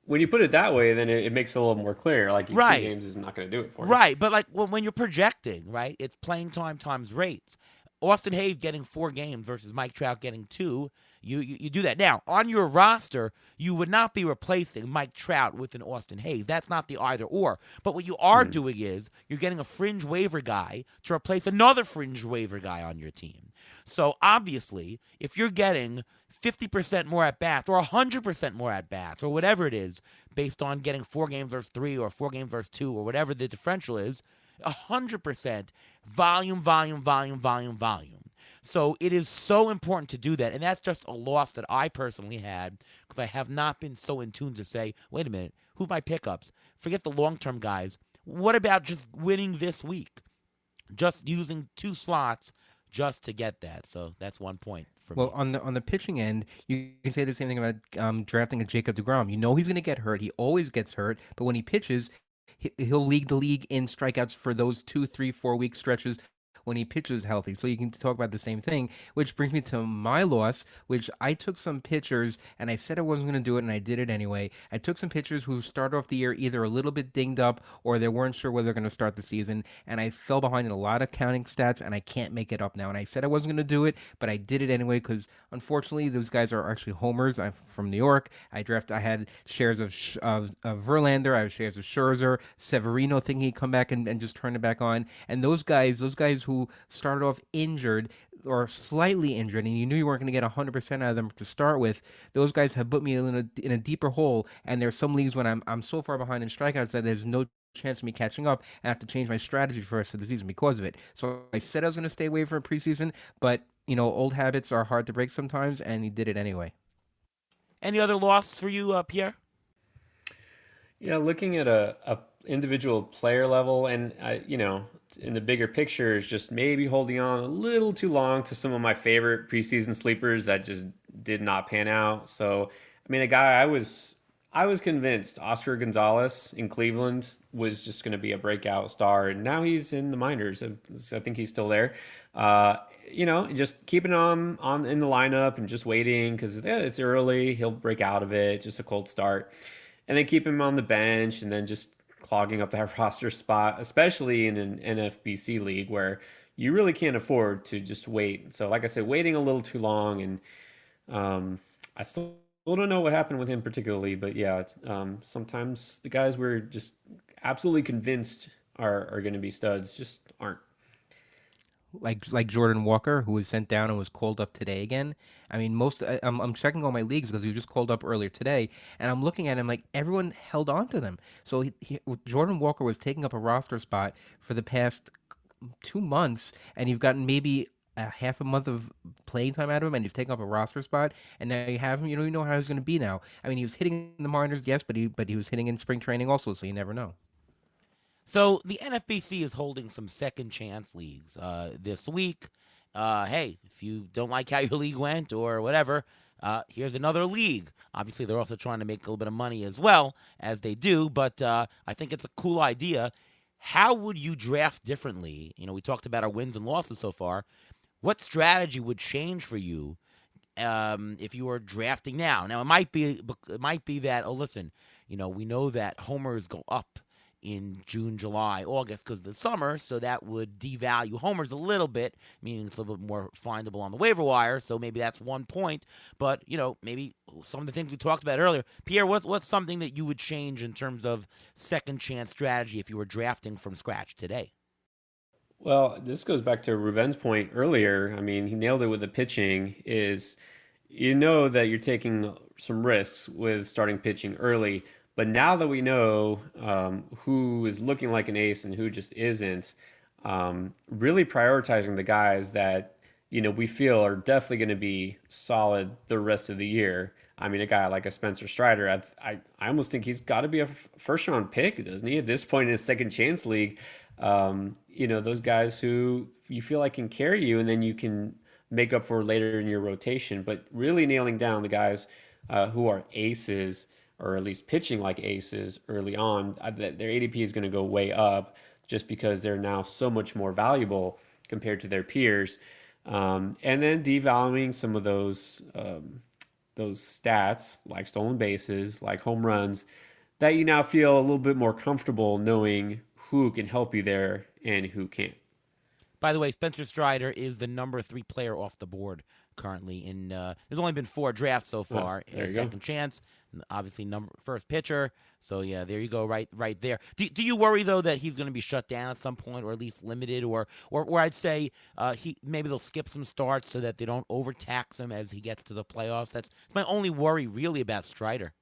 When you put it that way, then it makes it a little more clear. Like, Right. 2 games is not going to do it for you. Right, but like when you're projecting, right, it's playing time times rates. Austin Hayes getting 4 games versus Mike Trout getting 2. You do that. Now, on your roster, you would not be replacing Mike Trout with an Austin Hayes. That's not the either or. But what you are doing is you're getting a fringe waiver guy to replace another fringe waiver guy on your team. So obviously, if you're getting 50% more at bats or 100% more at bats or whatever it is based on getting 4 games versus 3 or 4 games versus 2 or whatever the differential is, 100% volume. So it is so important to do that, and that's just a loss that I personally had because I have not been so in tune to say, wait a minute, who are my pickups? Forget the long-term guys. What about just winning this week? Just using 2 slots just to get that. So that's 1 point for me. Well, on the pitching end, you can say the same thing about drafting a Jacob deGrom. You know he's going to get hurt. He always gets hurt, but when he pitches, he'll lead the league in strikeouts for those 2, 3, 4 week stretches when he pitches healthy. So you can talk about the same thing, which brings me to my loss, which I took some pitchers, and I said I wasn't going to do it, and I did it anyway. I took some pitchers who started off the year either a little bit dinged up or they weren't sure whether they're going to start the season, and I fell behind in a lot of counting stats, and I can't make it up now. And I said I wasn't going to do it, but I did it anyway because, unfortunately, those guys are actually homers. I'm from New York. I had shares of Verlander. I had shares of Scherzer, Severino thinking he'd come back and just turn it back on. And those guys who started off injured or slightly injured, and you knew you weren't going to get 100% out of them to start with, those guys have put me in a deeper hole. And there's some leagues when I'm so far behind in strikeouts that there's no chance of me catching up, and I have to change my strategy for the rest of the season because of it. So I said I was going to stay away from preseason, but old habits are hard to break sometimes, and he did it anyway. Any other loss for you, Pierre? Yeah, looking at a individual player level, and in the bigger picture, is just maybe holding on a little too long to some of my favorite preseason sleepers that just did not pan out. So, a guy I was convinced Oscar Gonzalez in Cleveland was just going to be a breakout star, and now he's in the minors. I think he's still there. Just keeping him on in the lineup and just waiting because it's early. He'll break out of it. Just a cold start. And then keep him on the bench and then just clogging up that roster spot, especially in an NFBC league where you really can't afford to just wait. So like I said, waiting a little too long. And I still don't know what happened with him particularly. But yeah, sometimes the guys we're just absolutely convinced are going to be studs just aren't. Like Jordan Walker, who was sent down and was called up today again. I'm checking all my leagues because he was just called up earlier today, and I'm looking at him like everyone held on to them. So Jordan Walker was taking up a roster spot for the past 2 months, and you've gotten maybe a half a month of playing time out of him, and he's taking up a roster spot, and now you have him. You don't even know how he's going to be now. He was hitting in the minors, yes, but he was hitting in spring training also, so you never know. So the NFBC is holding some second chance leagues this week. Hey, if you don't like how your league went or whatever, here's another league. Obviously, they're also trying to make a little bit of money as well, as they do, but I think it's a cool idea. How would you draft differently? We talked about our wins and losses so far. What strategy would change for you if you were drafting now? Now, it might be that, listen, we know that homers go up in June, July, August because of the summer, so that would devalue homers a little bit, meaning it's a little bit more findable on the waiver wire, so maybe that's 1 point. But, maybe some of the things we talked about earlier. Pierre, what's something that you would change in terms of second chance strategy if you were drafting from scratch today? Well, this goes back to Ruven's point earlier. I mean, he nailed it with the pitching is that you're taking some risks with starting pitching early. But now that we know who is looking like an ace and who just isn't, really prioritizing the guys that, we feel are definitely going to be solid the rest of the year. I mean, a guy like a Spencer Strider, I almost think he's got to be a first round pick, doesn't he? At this point in his second chance league, those guys who you feel like can carry you and then you can make up for later in your rotation. But really nailing down the guys who are aces, or at least pitching like aces early on, their ADP is going to go way up just because they're now so much more valuable compared to their peers. And then devaluing some of those stats like stolen bases, like home runs, that you now feel a little bit more comfortable knowing who can help you there and who can't. By the way, Spencer Strider is the number 3 player off the board currently. There's only been 4 drafts so far. Second chance, obviously first pitcher. So yeah, there you go, right there. Do you worry though that he's going to be shut down at some point, or at least limited, or I'd say maybe they'll skip some starts so that they don't overtax him as he gets to the playoffs? That's my only worry really about Strider.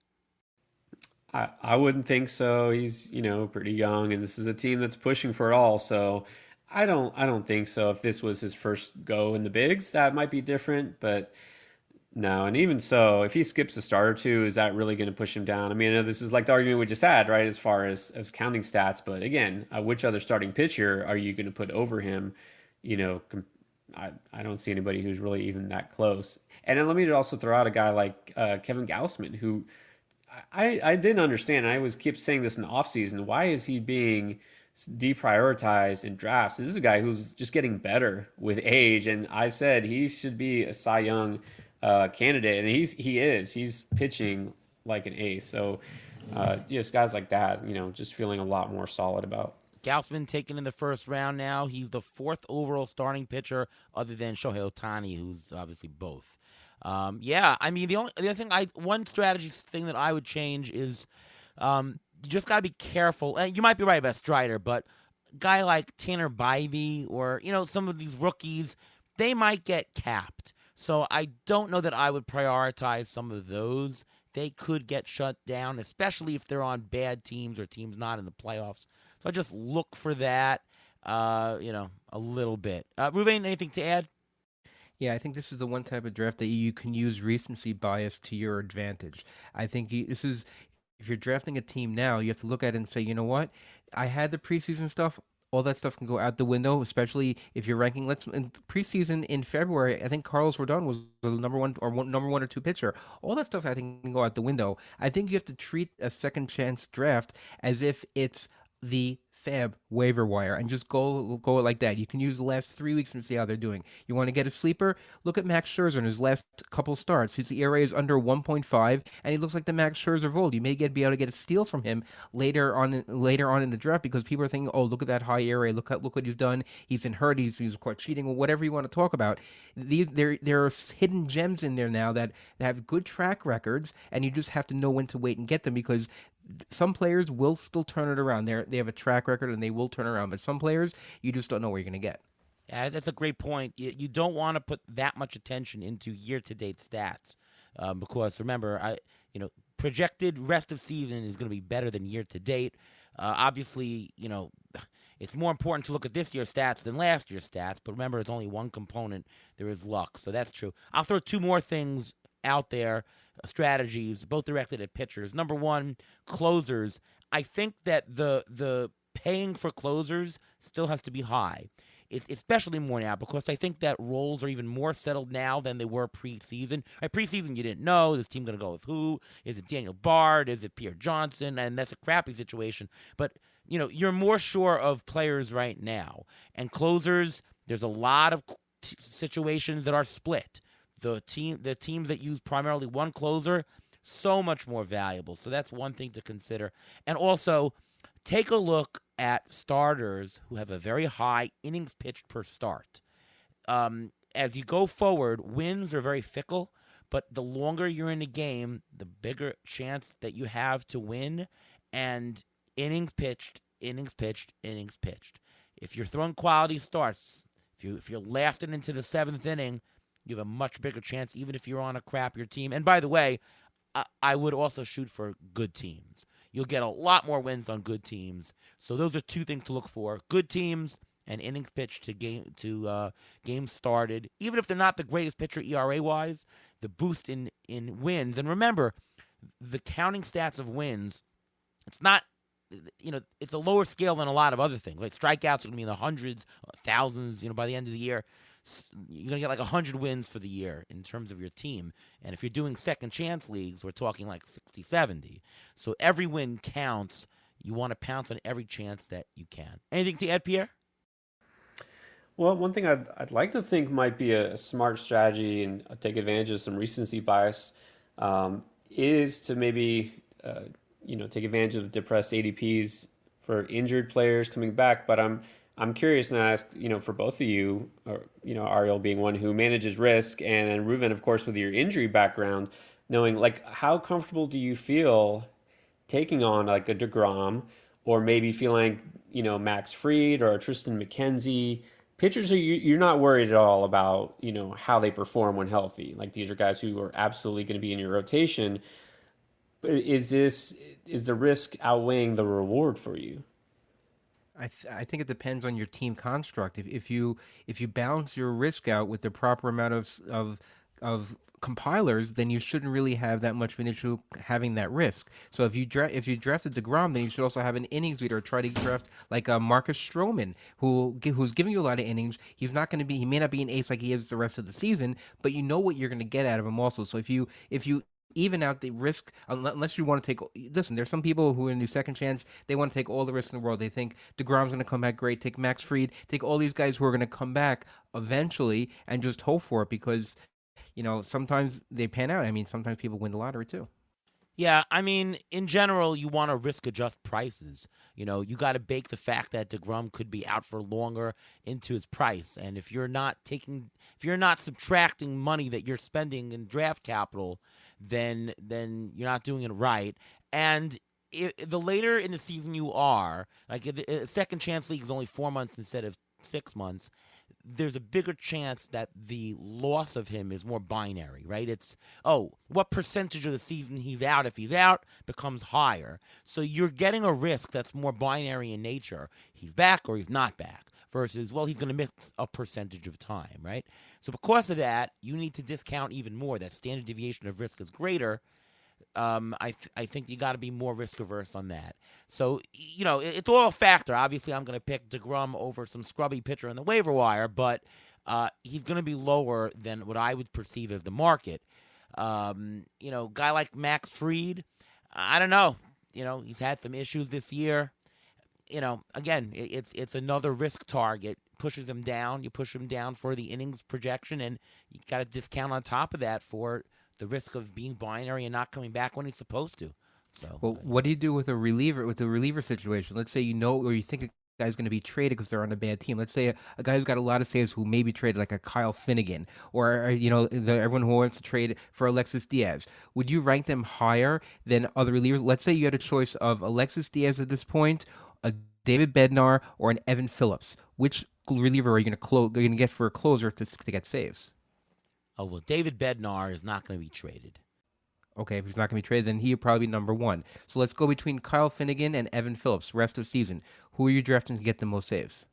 I wouldn't think so. He's pretty young, and this is a team that's pushing for it all. So I don't think so. If this was his first go in the bigs, that might be different, but no. And even so, if he skips a start or two, is that really going to push him down? I mean, I know this is like the argument we just had, right, as far as counting stats. But again, which other starting pitcher are you going to put over him? I don't see anybody who's really even that close. And then let me also throw out a guy like Kevin Gausman, who I didn't understand. I always keep saying this in the offseason. Why is he being deprioritized in drafts? This is a guy who's just getting better with age, and I said he should be a Cy Young candidate, and he is. He's pitching like an ace. So just guys like that, just feeling a lot more solid about. Gausman taken in the first round now. He's the 4th overall starting pitcher other than Shohei Ohtani, who's obviously both. I mean, the other thing one strategy thing that I would change is you just got to be careful. And you might be right about Strider, but a guy like Tanner Bivey or, some of these rookies, they might get capped. So I don't know that I would prioritize some of those. They could get shut down, especially if they're on bad teams or teams not in the playoffs. So I just look for that, a little bit. Ruvain, anything to add? Yeah, I think this is the one type of draft that you can use recency bias to your advantage. I think this is, if you're drafting a team now, you have to look at it and say, you know what? I had the preseason stuff. All that stuff can go out the window, especially if you're ranking. In preseason in February, I think Carlos Rodon was the number 1 or 2 pitcher. All that stuff I think can go out the window. I think you have to treat a second chance draft as if it's the fab waiver wire and just go like that. You can use the last 3 weeks and see how they're doing. You want to get a sleeper? Look at Max Scherzer in his last couple starts. His ERA is under 1.5, and he looks like the Max Scherzer of old. You may be able to get a steal from him later on in the draft because people are thinking, oh, look at that high ERA. Look what he's done. He's been hurt. He's caught cheating, or whatever you want to talk about. There are hidden gems in there now that have good track records, and you just have to know when to wait and get them because some players will still turn it around. They have a track record and they will turn around. But some players, you just don't know where you're going to get. Yeah, that's a great point. You don't want to put that much attention into year-to-date stats because remember, projected rest of season is going to be better than year-to-date. Obviously, it's more important to look at this year's stats than last year's stats. But remember, it's only one component. There is luck, so that's true. I'll throw 2 more things out there. Strategies, both directed at pitchers. Number 1, closers. I think that the paying for closers still has to be high, especially more now because I think that roles are even more settled now than they were preseason. Right, preseason, you didn't know this team going to go with who. Is it Daniel Bard? Is it Pierre Johnson? And that's a crappy situation. But you're more sure of players right now. And closers, there's a lot of situations that are split. The teams that use primarily one closer, so much more valuable. So that's one thing to consider. And also, take a look at starters who have a very high innings pitched per start. As you go forward, wins are very fickle, but the longer you're in a game, the bigger chance that you have to win. And innings pitched, innings pitched, innings pitched. If you're throwing quality starts, if you're lasting into the 7th inning, you have a much bigger chance, even if you're on a crappier team. And by the way, I would also shoot for good teams. You'll get a lot more wins on good teams. So those are two things to look for: good teams and innings pitched to games started. Even if they're not the greatest pitcher ERA wise, the boost in wins. And remember, the counting stats of wins, it's not, it's a lower scale than a lot of other things. Like strikeouts are going to be in the hundreds, thousands, by the end of the year. You're going to get like 100 wins for the year in terms of your team. And if you're doing second chance leagues, we're talking like 60, 70. So every win counts. You want to pounce on every chance that you can. Anything to add, Pierre? Well, one thing I'd like to think might be a smart strategy and take advantage of some recency bias is to maybe take advantage of depressed ADPs for injured players coming back. But I'm curious and I ask, for both of you, or, Ariel being one who manages risk, and then Ruven, of course, with your injury background, knowing like how comfortable do you feel taking on like a DeGrom, or maybe feeling, Max Fried or Tristan McKenzie, pitchers who you're not worried at all about, how they perform when healthy. Like these are guys who are absolutely going to be in your rotation. But is the risk outweighing the reward for you? I think it depends on your team construct. If you balance your risk out with the proper amount of compilers, then you shouldn't really have that much of an issue having that risk. So if you drafted DeGrom, then you should also have an innings leader. Try to draft like a Marcus Stroman, who's giving you a lot of innings. He may not be an ace like he is the rest of the season, but you know what you're going to get out of him also. So if you even out the risk, unless you want to take. Listen, there's some people who in the second chance, they want to take all the risks in the world. They think DeGrom's going to come back great. Take Max Fried, take all these guys who are going to come back eventually, and just hope for it because, sometimes they pan out. I mean, sometimes people win the lottery too. Yeah, I mean, in general, you want to risk adjust prices. You got to bake the fact that DeGrom could be out for longer into his price. And if you're not subtracting money that you're spending in draft capital, then you're not doing it right. And the later in the season you are, like a second chance league is only 4 months instead of 6 months, there's a bigger chance that the loss of him is more binary, right? It's, what percentage of the season he's out, if he's out, becomes higher. So you're getting a risk that's more binary in nature. He's back or he's not back versus, he's going to miss a percentage of time, right? So because of that, you need to discount even more. That standard deviation of risk is greater. I think you got to be more risk averse on that. So, it's all a factor. Obviously, I'm going to pick DeGrom over some scrubby pitcher on the waiver wire, but he's going to be lower than what I would perceive as the market. Guy like Max Fried, I don't know. He's had some issues this year. Again, it's another risk target. Pushes him down. You push him down for the innings projection, and you got to discount on top of that for the risk of being binary and not coming back when he's supposed to. So, what do you do with a reliever situation? Let's say or you think a guy's going to be traded because they're on a bad team. Let's say a guy who's got a lot of saves who may be traded, like a Kyle Finnegan, or everyone who wants to trade for Alexis Diaz. Would you rank them higher than other relievers? Let's say you had a choice of Alexis Diaz at this point, a David Bednar, or an Evan Phillips. Which reliever are you going to get for a closer to get saves? Oh, well, David Bednar is not going to be traded. Okay, if he's not going to be traded, then he'll probably be number one. So let's go between Kyle Finnegan and Evan Phillips, rest of season. Who are you drafting to get the most saves?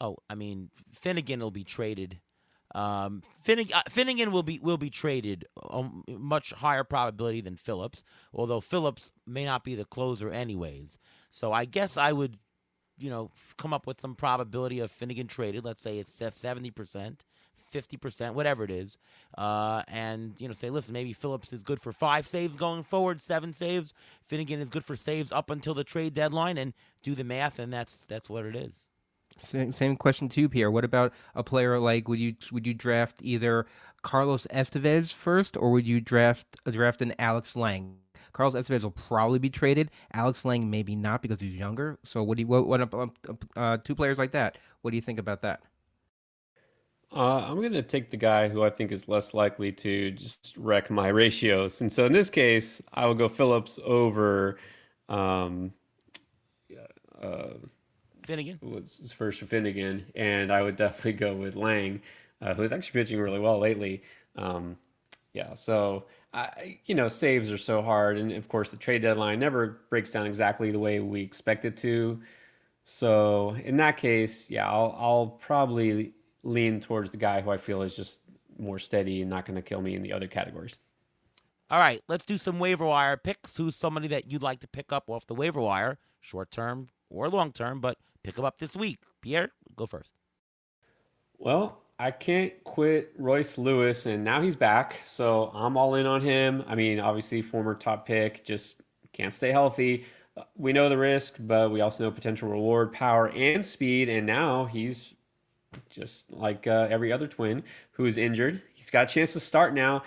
Oh, I mean, Finnegan will be traded. Finnegan will be traded, much higher probability than Phillips, although Phillips may not be the closer anyways. So I guess I would, come up with some probability of Finnegan traded. Let's say it's 70%. 50%, whatever it is, and say, listen, maybe Phillips is good for 5 saves going forward, 7 saves. Finnegan is good for saves up until the trade deadline, and do the math, and that's what it is. Same question to you, Pierre. What about a player like would you draft either Carlos Estevez first, or would you draft an Alex Lang? Carlos Estevez will probably be traded. Alex Lang maybe not because he's younger. So what 2 players like that? What do you think about that? I'm going to take the guy who I think is less likely to just wreck my ratios. And so in this case, I will go Phillips over um, uh, Finnegan. was his first for Finnegan, and I would definitely go with Lang, who is actually pitching really well lately. Um, yeah, so saves are so hard, and of course the trade deadline never breaks down exactly the way we expect it to. So in that case, yeah, I'll probably lean towards the guy who I feel is just more steady and not going to kill me in the other categories. All right, let's do some waiver wire picks. Who's somebody that you'd like to pick up off the waiver wire, short term or long term, but pick him up this week? Pierre, go first. Well, I can't quit Royce Lewis, and now he's back, so I'm all in on him. I mean, obviously, former top pick, just can't stay healthy. We know the risk, but we also know potential reward, power, and speed, and now he's just like every other Twin who's injured. He's got a chance to start now,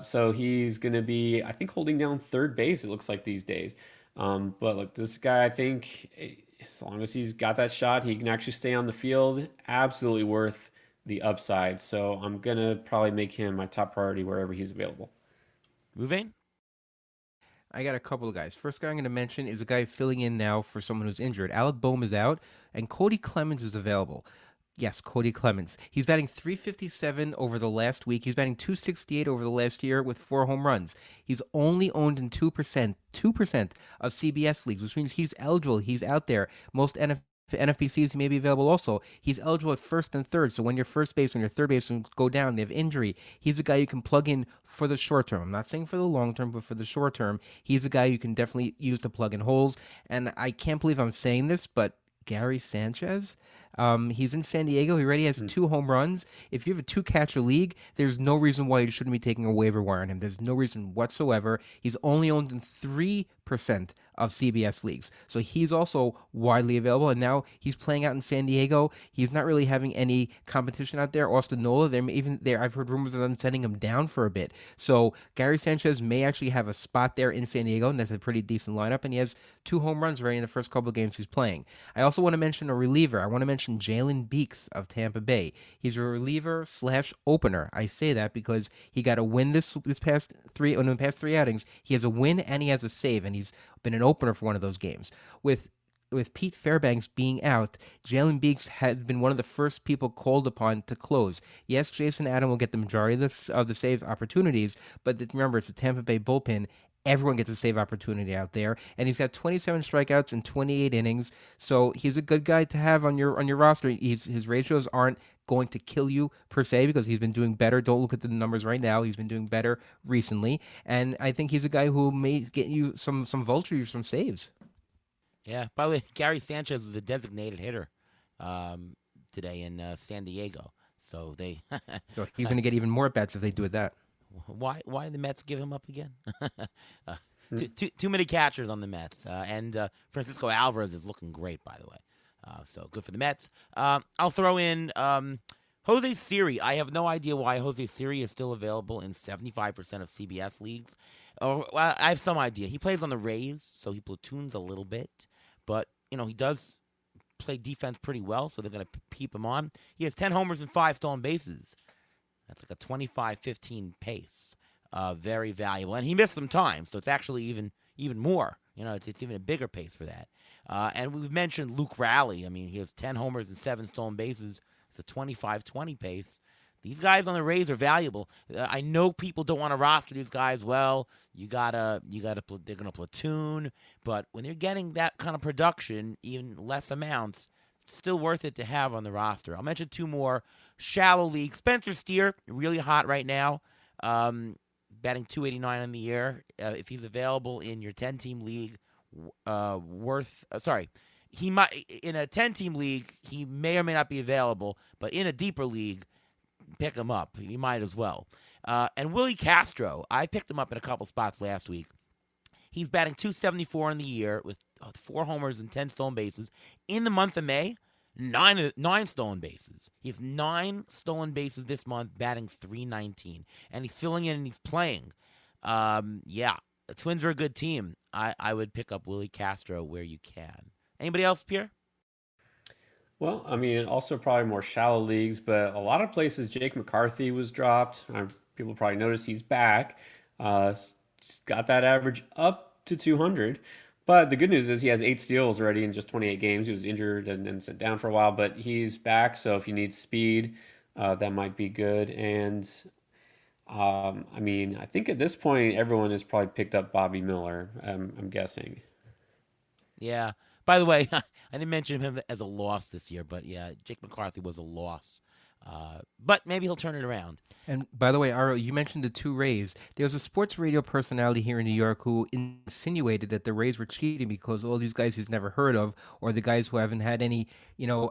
so he's going to be, I think, holding down third base, it looks like these days. But look, this guy, I think, as long as he's got that shot, he can actually stay on the field. Absolutely worth the upside. So I'm going to probably make him my top priority wherever he's available. Ruvain? I got a couple of guys. First guy I'm going to mention is a guy filling in now for someone who's injured. Alec Boehm is out, and Cody Clemens is available. Yes, Cody Clemens. He's batting .357 over the last week. He's batting .268 over the last year with 4 home runs. He's only owned in 2% of CBS leagues, which means he's eligible. He's out there. Most NFBCs he may be available also. He's eligible at first and third. So when your first base and your third baseman go down, they have injury. He's a guy you can plug in for the short term. I'm not saying for the long term, but for the short term, he's a guy you can definitely use to plug in holes. And I can't believe I'm saying this, but Gary Sanchez. He's in San Diego. He already has 2 home runs. If you have a 2-catcher league, there's no reason why you shouldn't be taking a waiver wire on him. There's no reason whatsoever. He's only owned in 3% of CBS leagues. So he's also widely available, and now he's playing out in San Diego. He's not really having any competition out there. Austin Nola, I've heard rumors of them sending him down for a bit. So Gary Sanchez may actually have a spot there in San Diego, and that's a pretty decent lineup, and he has 2 home runs already in the first couple of games he's playing. I also want to mention a reliever. I want to mention Jalen Beeks of Tampa Bay. He's a reliever / opener. I say that because he got a win this past 3 in the past 3 outings. He has a win and he has a save, and he's been an opener for one of those games. With Pete Fairbanks being out, Jalen Beeks has been one of the first people called upon to close. Yes, Jason Adam will get the majority of the save opportunities, but remember, it's a Tampa Bay bullpen. Everyone gets a save opportunity out there, and he's got 27 strikeouts in 28 innings. So he's a good guy to have on your roster. His ratios aren't going to kill you per se because he's been doing better. Don't look at the numbers right now. He's been doing better recently, and I think he's a guy who may get you some vultures, some saves. Yeah. By the way, Gary Sanchez was a designated hitter today in San Diego. So So he's going to get even more bets if they do that. Why did the Mets give him up again? Too many catchers on the Mets. And Francisco Alvarez is looking great, by the way. So good for the Mets. I'll throw in Jose Siri. I have no idea why Jose Siri is still available in 75% of CBS leagues. Well, I have some idea. He plays on the Rays, so he platoons a little bit. But, he does play defense pretty well, so they're going to keep him on. He has 10 homers and 5 stolen bases. That's like a 25-15 pace. Very valuable. And he missed some time, so it's actually even more. It's even a bigger pace for that. And we've mentioned Luke Raleigh. I mean, he has 10 homers and 7 stolen bases. It's a 25-20 pace. These guys on the Rays are valuable. I know people don't want to roster these guys. Well, they're gonna platoon. But when you're getting that kind of production, even less amounts, it's still worth it to have on the roster. I'll mention 2 more. Shallow league. Spencer Steer, really hot right now. Batting .289 on the year. If he's available in your 10-team league, he might in a 10-team league. He may or may not be available, but in a deeper league, pick him up. You might as well. And Willie Castro, I picked him up in a couple spots last week. He's batting .274 in the year with 4 homers and 10 stolen bases. In the month of May, 9 stolen bases. He has 9 stolen bases this month, batting .319. And he's filling in and he's playing. Yeah. the Twins are a good team. I would pick up Willie Castro where you can. Anybody else, Pierre? Well, I mean, also probably more shallow leagues, but a lot of places Jake McCarthy was dropped. People probably notice he's back. Just got that average up to 200. But the good news is he has 8 steals already in just 28 games. He was injured and then sent down for a while, but he's back. So if you need speed, that might be good. And I mean, I think at this point everyone has probably picked up Bobby Miller. I'm guessing. Yeah. By the way, I didn't mention him as a loss this year, but yeah, Jake McCarthy was a loss. But maybe he'll turn it around. And by the way, Aro, you mentioned the two Rays. There was a sports radio personality here in New York who insinuated that the Rays were cheating because all these guys he's never heard of, or the guys who haven't had any,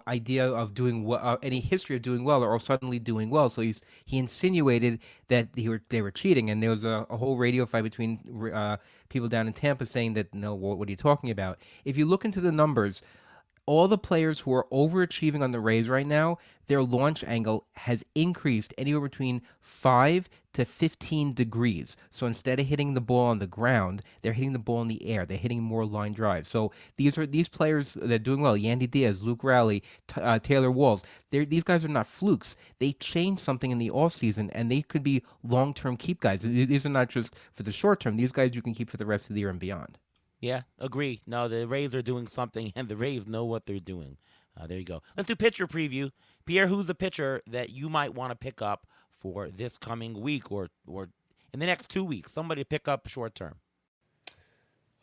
idea of doing any history of doing well, are suddenly doing well. So he insinuated that they were cheating, and there was a whole radio fight between people down in Tampa saying that no, what are you talking about? If you look into the numbers, all the players who are overachieving on the Rays right now, their launch angle has increased anywhere between 5 to 15 degrees. So instead of hitting the ball on the ground, they're hitting the ball in the air. They're hitting more line drives. So these players that are doing well. Yandy Diaz, Luke Rowley, Taylor Walls. These guys are not flukes. They changed something in the offseason, and they could be long-term keep guys. These are not just for the short term. These guys you can keep for the rest of the year and beyond. Yeah, agree. No, the Rays are doing something, and the Rays know what they're doing. There you go. Let's do pitcher preview. Pierre, who's a pitcher that you might want to pick up for this coming week or in the next 2 weeks? Somebody to pick up short term.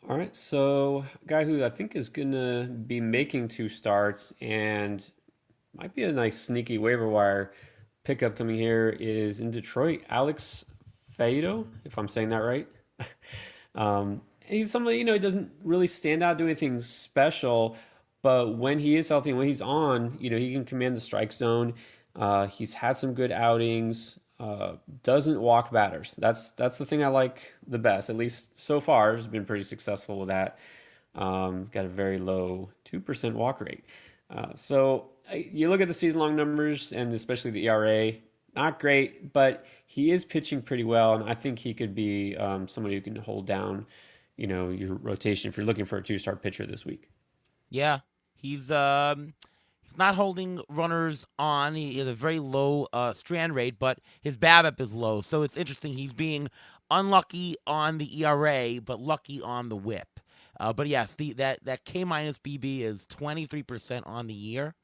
All right, so a guy who I think is going to be making 2 starts and might be a nice sneaky waiver wire pickup coming here is in Detroit, Alex Faedo, if I'm saying that right. He's somebody, he doesn't really stand out, do anything special, but when he is healthy and when he's on, he can command the strike zone. He's had some good outings, doesn't walk batters. That's the thing I like the best, at least so far. Has been pretty successful with that. Got a very low 2% walk rate. So you look at the season-long numbers and especially the ERA, not great, but he is pitching pretty well, and I think he could be somebody who can hold down your rotation if you're looking for a 2-star pitcher this week. Yeah, he's not holding runners on. He has a very low strand rate, but his BABIP is low. So it's interesting. He's being unlucky on the ERA, but lucky on the WHIP. But yes, that K minus BB is 23% on the year,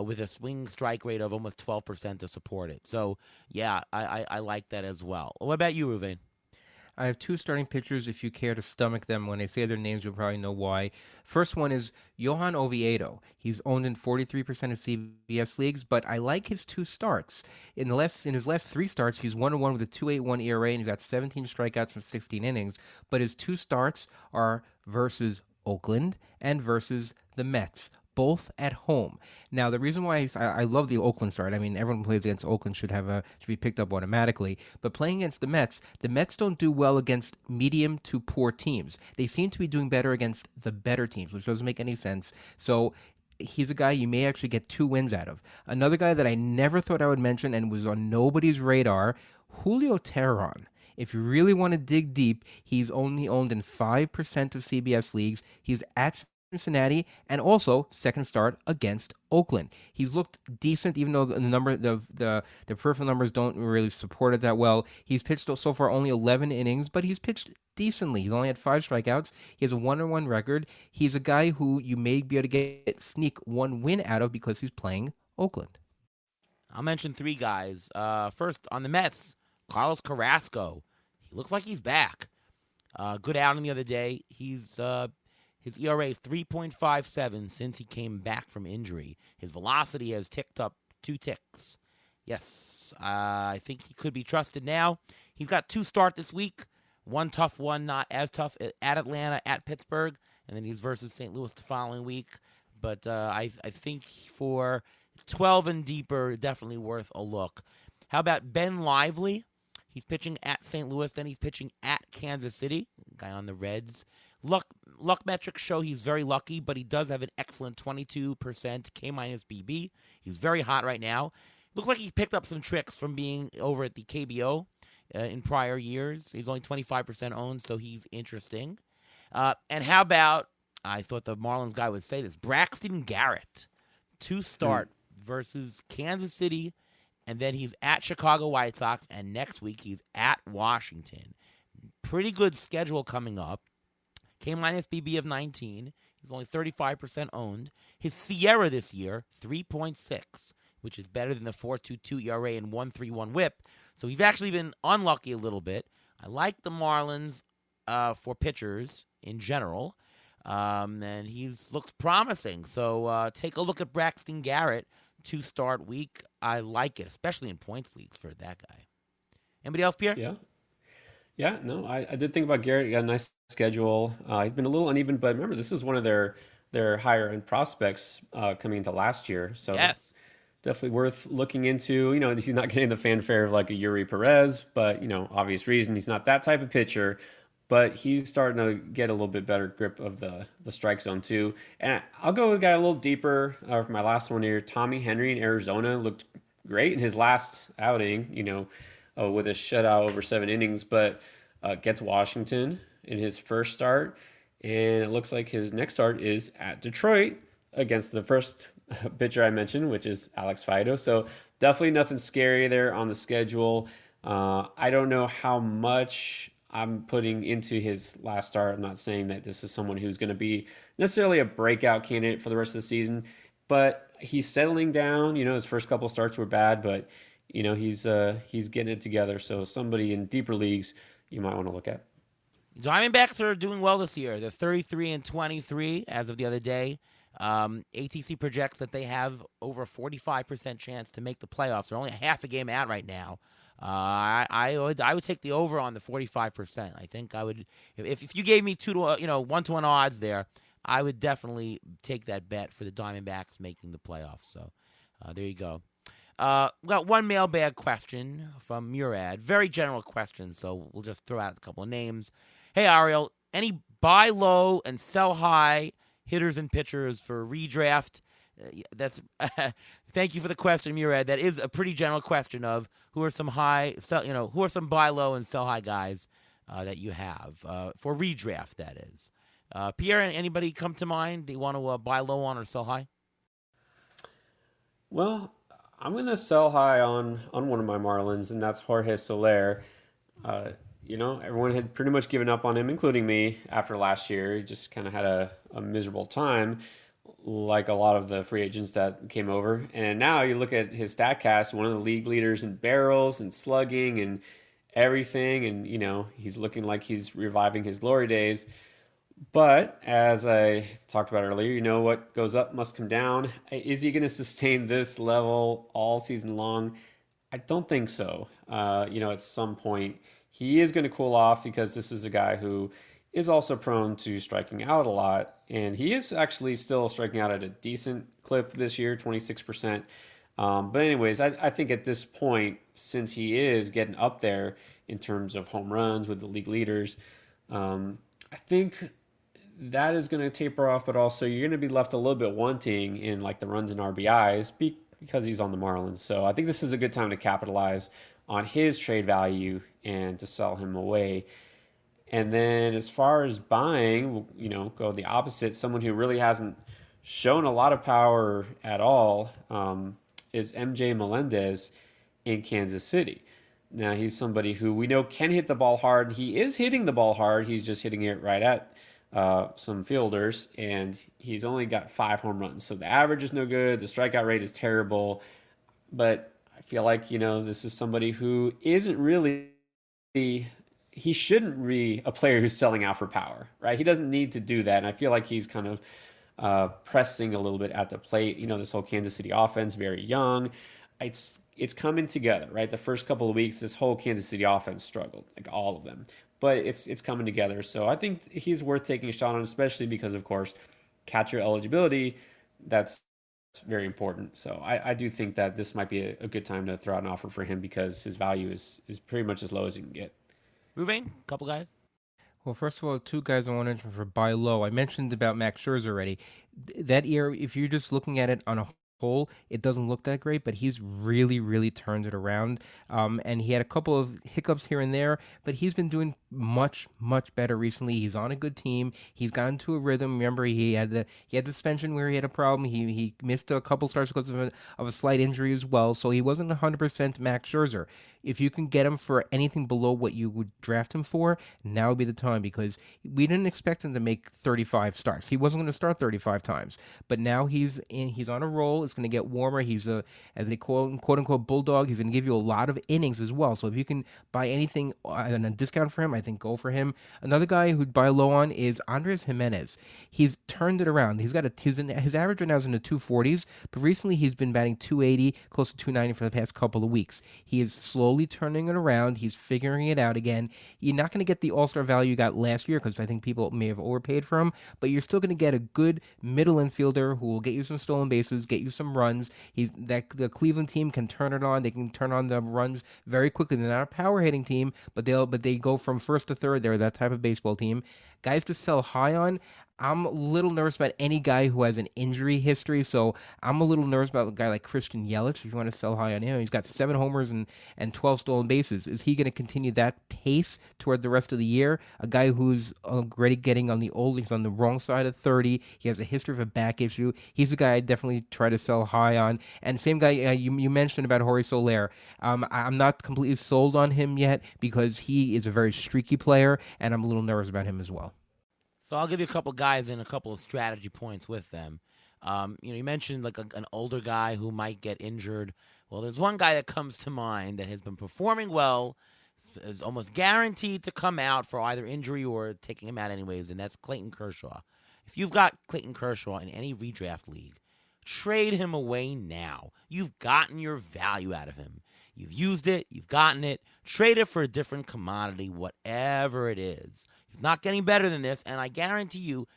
with a swing strike rate of almost 12% to support it. So yeah, I like that as well. What about you, Ruvain? I have two starting pitchers. If you care to stomach them, when I say their names, you'll probably know why. First one is Johan Oviedo. He's owned in 43% of CBS leagues, but I like his 2 starts. In his last 3 starts, he's 1-1 with a 2.81 ERA, and he's got 17 strikeouts in 16 innings. But his 2 starts are versus Oakland and versus the Mets, both at home. Now, the reason why I love the Oakland start, I mean, everyone who plays against Oakland should be picked up automatically. But playing against the Mets don't do well against medium to poor teams. They seem to be doing better against the better teams, which doesn't make any sense. So he's a guy you may actually get 2 wins out of. Another guy that I never thought I would mention and was on nobody's radar, Julio Teheran. If you really want to dig deep, he's only owned in 5% of CBS leagues. He's at Cincinnati, and also second start against Oakland. He's looked decent, even though the peripheral numbers don't really support it that well. He's pitched so far only 11 innings, but he's pitched decently. He's only had 5 strikeouts. He has a 1-1 record. He's a guy who you may be able to sneak 1 win out of because he's playing Oakland. I'll mention 3 guys. First, on the Mets, Carlos Carrasco. He looks like he's back. Good outing the other day. His ERA is 3.57 since he came back from injury. His velocity has ticked up 2 ticks. Yes, I think he could be trusted now. He's got 2 start this week. One tough one, not as tough, at Atlanta, at Pittsburgh, and then he's versus St. Louis the following week. But I think for 12 and deeper, definitely worth a look. How about Ben Lively? He's pitching at St. Louis, then he's pitching at Kansas City. Guy on the Reds. Luck metrics show he's very lucky, but he does have an excellent 22% K minus BB. He's very hot right now. Looks like he picked up some tricks from being over at the KBO. in prior years. He's only 25% owned, so he's interesting. And how about, I thought the Marlins guy would say this, Braxton Garrett to start versus Kansas City, and then he's at Chicago White Sox, and next week he's at Washington. Pretty good schedule coming up. K-minus BB of 19. He's only 35% owned. His Sierra this year, 3.6, which is better than the 4.22 ERA and 1.31 WHIP. So he's actually been unlucky a little bit. I like the Marlins for pitchers in general, and he's looks promising. So take a look at Braxton Garrett to start week. I like it, especially in points leagues for that guy. Anybody else, Pierre? Yeah, no, I did think about Garrett. He got a nice schedule. He's been a little uneven, but remember, this was one of their higher end prospects coming into last year. So Yes. definitely worth looking into. He's not getting the fanfare of like a Yuri Perez, but obvious reason he's not that type of pitcher. But he's starting to get a little bit better grip of the strike zone too. And I'll go with a guy a little deeper for my last one here. Tommy Henry in Arizona looked great in his last outing. With a shutout over 7 innings, but gets Washington in his first start. And it looks like his next start is at Detroit against the first pitcher I mentioned, which is Alex Fido. So definitely nothing scary there on the schedule. I don't know how much I'm putting into his last start. I'm not saying that this is someone who's going to be necessarily a breakout candidate for the rest of the season, but he's settling down. His first couple starts were bad, but he's getting it together. So somebody in deeper leagues you might want to look at. Diamondbacks are doing well this year. They're 33-23 as of the other day. ATC projects that they have over a 45% chance to make the playoffs. They're only a half a game out right now. I would take the over on the 45%. I think I would if you gave me 1-to-1 odds there, I would definitely take that bet for the Diamondbacks making the playoffs. So there you go. We got one mailbag question from Murad. Very general question, so we'll just throw out a couple of names. Hey, Ariel, any buy low and sell high hitters and pitchers for redraft? That's thank you for the question, Murad. That is a pretty general question of who are some who are some buy low and sell high guys that you have for redraft. That is, Pierre. Anybody come to mind that you want to buy low on or sell high? Well, I'm going to sell high on one of my Marlins, and that's Jorge Soler. Everyone had pretty much given up on him, including me, after last year. He just kind of had a miserable time, like a lot of the free agents that came over. And now you look at his StatCast, one of the league leaders in barrels and slugging and everything. And, he's looking like he's reviving his glory days. But as I talked about earlier, what goes up must come down. Is he going to sustain this level all season long? I don't think so. At some point, he is going to cool off because this is a guy who is also prone to striking out a lot. And he is actually still striking out at a decent clip this year, 26%. But anyways, I think at this point, since he is getting up there in terms of home runs with the league leaders, I think that is going to taper off, but also you're going to be left a little bit wanting in like the runs and RBIs because he's on the Marlins. So I think this is a good time to capitalize on his trade value and to sell him away. And then as far as buying, go the opposite. Someone who really hasn't shown a lot of power at all is MJ Melendez in Kansas City. Now, he's somebody who we know can hit the ball hard. He is hitting the ball hard. He's just hitting it right at some fielders, and he's only got 5 home runs. So the average is no good. The strikeout rate is terrible. But I feel like, this is somebody who isn't really, he shouldn't be a player who's selling out for power, right? He doesn't need to do that. And I feel like he's kind of pressing a little bit at the plate. This whole Kansas City offense, very young. It's coming together, right? The first couple of weeks, this whole Kansas City offense struggled, like all of them. But it's coming together. So I think he's worth taking a shot on, especially because, of course, catcher eligibility, that's very important. So I do think that this might be a good time to throw out an offer for him because his value is pretty much as low as you can get. Ruvain, couple guys. Well, first of all, 2 guys I want to mention for buy low. I mentioned about Max Scherzer already. That year, if you're just looking at it on a whole, it doesn't look that great, but he's really, really turned it around. And he had a couple of hiccups here and there, but he's been doing much, much better recently. He's on a good team. He's gotten to a rhythm. Remember, he had the suspension where he had a problem. He missed a couple starts because of a slight injury as well. So he wasn't 100% Max Scherzer. If you can get him for anything below what you would draft him for, now would be the time, because we didn't expect him to make 35 starts. He wasn't going to start 35 times, but now he's on a roll. It's going to get warmer. He's as they call him, quote unquote bulldog. He's going to give you a lot of innings as well. So if you can buy anything on a discount for him, I think go for him. Another guy who'd buy low on is Andres Jimenez. He's turned it around. His average right now is in the 240s, but recently he's been batting 280, close to 290 for the past couple of weeks. He is slowly turning it around. He's figuring it out again. You're not going to get the all-star value you got last year, because I think people may have overpaid for him, but you're still going to get a good middle infielder who will get you some stolen bases, get you some runs. The Cleveland team can turn it on. They can turn on the runs very quickly. They're not a power hitting team, but they go from first to third. They're that type of baseball team. Guys to sell high on. I'm a little nervous about any guy who has an injury history, so I'm a little nervous about a guy like Christian Yelich. If you want to sell high on him, he's got 7 homers and 12 stolen bases. Is he going to continue that pace toward the rest of the year? A guy who's already getting on the old, he's on the wrong side of 30. He has a history of a back issue. He's a guy I definitely try to sell high on. And same guy you mentioned about Jorge Soler. I'm not completely sold on him yet, because he is a very streaky player, and I'm a little nervous about him as well. So I'll give you a couple guys and a couple of strategy points with them. You mentioned like an older guy who might get injured. Well, there's one guy that comes to mind that has been performing well, is almost guaranteed to come out for either injury or taking him out anyways, and that's Clayton Kershaw. If you've got Clayton Kershaw in any redraft league, trade him away now. You've gotten your value out of him. You've used it. You've gotten it. Trade it for a different commodity, whatever it is. He's not getting better than this, and I guarantee you,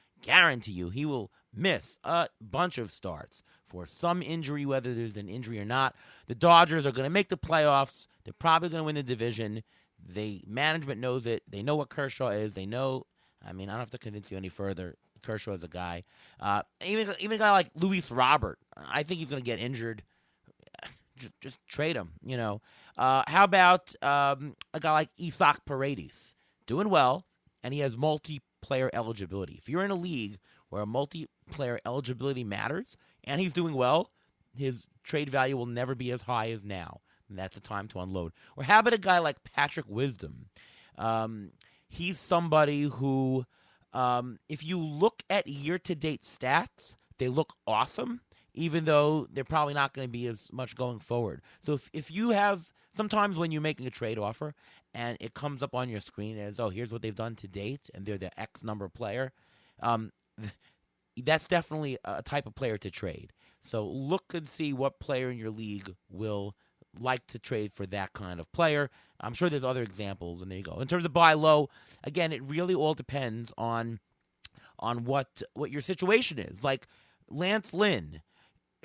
he will miss a bunch of starts for some injury, whether there's an injury or not. The Dodgers are going to make the playoffs. They're probably going to win the division. Management knows it. They know what Kershaw is. They know, I don't have to convince you any further. Kershaw is a guy. Even a guy like Luis Robert, I think he's going to get injured. Just trade him, How about a guy like Isaac Paredes? Doing well, and he has multiplayer eligibility. If you're in a league where multiplayer eligibility matters, and he's doing well, his trade value will never be as high as now. And that's the time to unload. Or how about a guy like Patrick Wisdom? He's somebody who, if you look at year-to-date stats, they look awesome, even though they're probably not going to be as much going forward. So if you have, sometimes when you're making a trade offer and it comes up on your screen as, here's what they've done to date, and they're the X number player, that's definitely a type of player to trade. So look and see what player in your league will like to trade for that kind of player. I'm sure there's other examples, and there you go. In terms of buy low, again, it really all depends on what your situation is. Like Lance Lynn,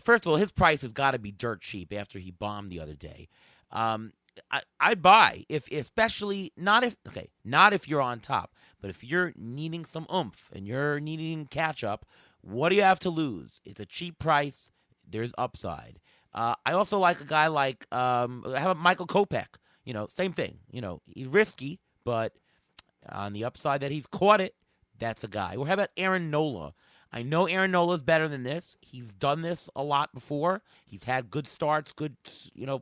first of all, his price has got to be dirt cheap after he bombed the other day. I'd buy especially not if you're on top, but if you're needing some oomph and you're needing catch up, what do you have to lose? It's a cheap price. There's upside. I also like a guy like how about Michael Kopech? Same thing. He's risky, but on the upside that he's caught it, that's a guy. Or how about Aaron Nola? I know Aaron Nola's better than this. He's done this a lot before. He's had good starts, good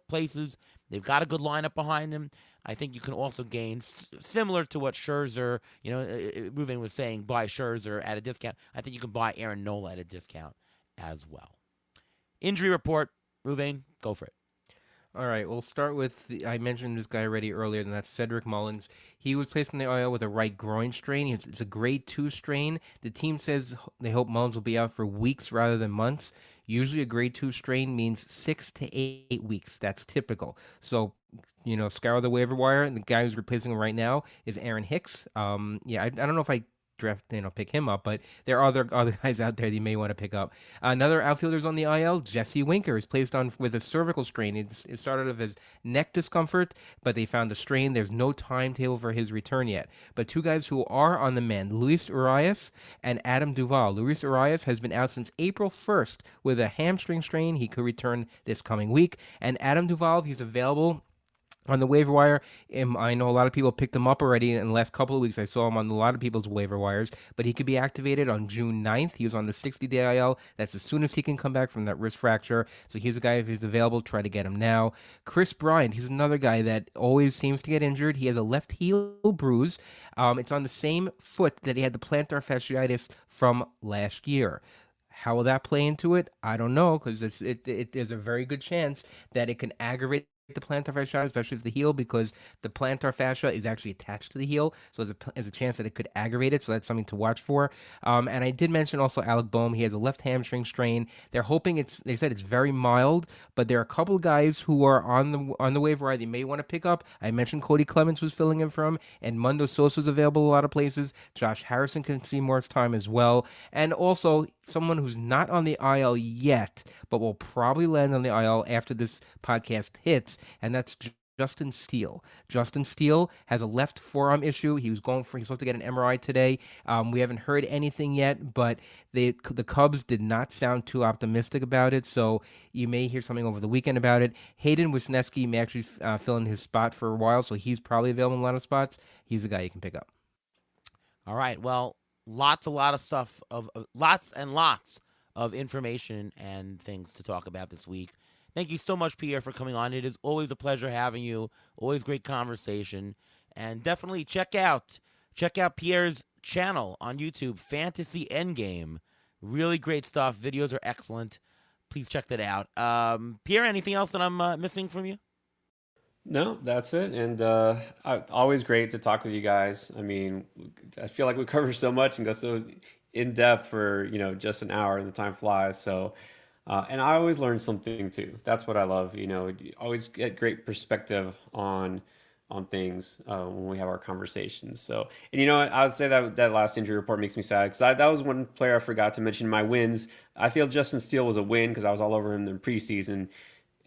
places. They've got a good lineup behind him. I think you can also gain, similar to what Scherzer, Ruben was saying, buy Scherzer at a discount. I think you can buy Aaron Nola at a discount as well. Injury report, Ruben, go for it. All right, we'll start with, I mentioned this guy already earlier, and that's Cedric Mullins. He was placed in the IL with a right groin strain. It's a grade 2 strain. The team says they hope Mullins will be out for weeks rather than months. Usually a grade 2 strain means 6 to 8 weeks. That's typical. So, scour the waiver wire, and the guy who's replacing him right now is Aaron Hicks. I don't know if I pick him up. But there are other guys out there that you may want to pick up. Another outfielder's on the IL, Jesse Winker, is placed on with a cervical strain. It started off as neck discomfort, but they found a strain. There's no timetable for his return yet. But two guys who are on the mend, Luis Urias and Adam Duvall. Luis Urias has been out since April 1st with a hamstring strain. He could return this coming week. And Adam Duvall, he's available on the waiver wire. I know a lot of people picked him up already in the last couple of weeks. I saw him on a lot of people's waiver wires, but he could be activated on June 9th. He was on the 60-day IL. That's as soon as he can come back from that wrist fracture. So he's a guy, if he's available, try to get him now. Chris Bryant, he's another guy that always seems to get injured. He has a left heel bruise. It's on the same foot that he had the plantar fasciitis from last year. How will that play into it? I don't know, because there's a very good chance that it can aggravate the plantar fascia, especially if the heel, because the plantar fascia is actually attached to the heel, so there's a chance that it could aggravate it. So that's something to watch for. And I did mention also Alec Boehm. He has a left hamstring strain. They're hoping they said it's very mild, but there are a couple of guys who are on the waiver wire they may want to pick up. I mentioned Cody Clemens was filling in for him, and Mundo Sosa is available a lot of places. Josh Harrison can see more time as well, and also someone who's not on the IL yet, but will probably land on the IL after this podcast hits, and that's Justin Steele. Justin Steele has a left forearm issue. He's supposed to get an MRI today. We haven't heard anything yet, but the Cubs did not sound too optimistic about it, so you may hear something over the weekend about it. Hayden Wisniewski may actually fill in his spot for a while, so he's probably available in a lot of spots. He's a guy you can pick up. All right, well, lots and lots of information and things to talk about this week. Thank you so much, Pierre, for coming on. It is always a pleasure having you. Always great conversation. And definitely check out Pierre's channel on YouTube, Fantasy Endgame. Really great stuff. Videos are excellent. Please check that out. Pierre, anything else that I'm missing from you? No, that's it. And always great to talk with you guys. I mean, I feel like we cover so much and go so in depth for just an hour, and the time flies. So, and I always learn something too. That's what I love. You always get great perspective on things when we have our conversations. So, and I would say that last injury report makes me sad, because that was one player I forgot to mention in my wins. I feel Justin Steele was a win because I was all over him in preseason.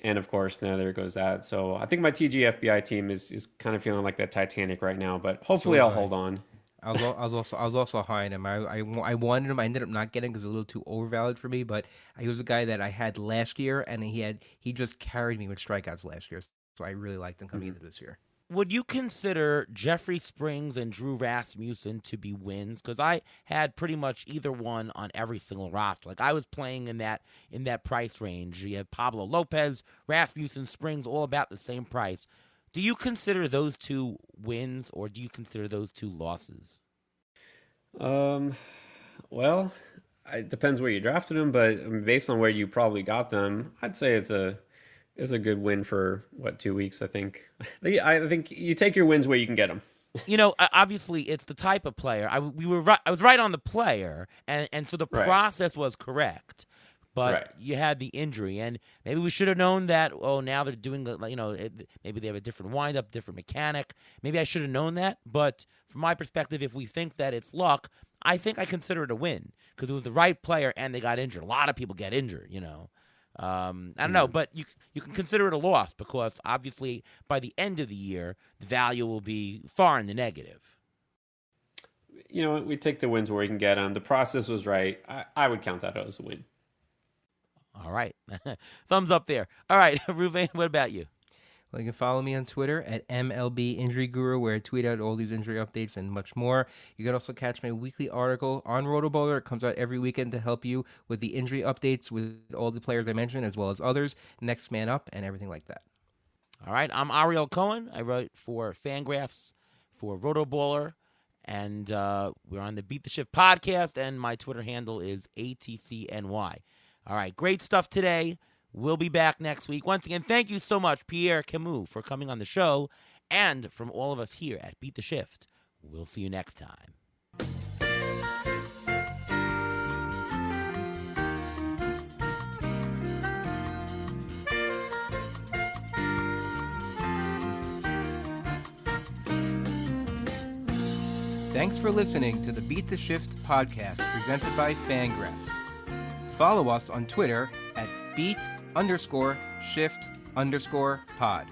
And of course, now there goes that. So I think my TGFBI team is kind of feeling like that Titanic right now, but hopefully I'll hold on. I was also high on him. I wanted him. I ended up not getting him because it was a little too overvalued for me. But he was a guy that I had last year, and he just carried me with strikeouts last year. So I really liked him coming into this year. Would you consider Jeffrey Springs and Drew Rasmussen to be wins? Because I had pretty much either one on every single roster. Like, I was playing in that price range. You have Pablo Lopez, Rasmussen, Springs, all about the same price. Do you consider those two wins, or do you consider those two losses? Well, it depends where you drafted them, but based on where you probably got them, I'd say it's a good win for 2 weeks. I think you take your wins where you can get them. Obviously, it's the type of player. I was right on the player, and so the process was correct. But you had the injury, and maybe we should have known that. Oh, now they're doing maybe they have a different windup, different mechanic. Maybe I should have known that. But from my perspective, if we think that it's luck, I think I consider it a win because it was the right player and they got injured. A lot of people get injured, I don't know, but you can consider it a loss because obviously by the end of the year, the value will be far in the negative. We take the wins where you can get them. The process was right. I would count that as a win. All right. Thumbs up there. All right, Ruvain, what about you? Well, you can follow me on Twitter at MLB Injury Guru, where I tweet out all these injury updates and much more. You can also catch my weekly article on Rotoballer. It comes out every weekend to help you with the injury updates with all the players I mentioned, as well as others, Next Man Up, and everything like that. All right, I'm Ariel Cohen. I write for Fangraphs for Rotoballer, and we're on the Beat the Shift podcast, and my Twitter handle is ATCNY. All right, great stuff today. We'll be back next week. Once again, thank you so much, Pierre Camus, for coming on the show. And from all of us here at Beat the Shift, we'll see you next time. Thanks for listening to the Beat the Shift podcast presented by Fangraphs. Follow us on Twitter at beat_shift_pod.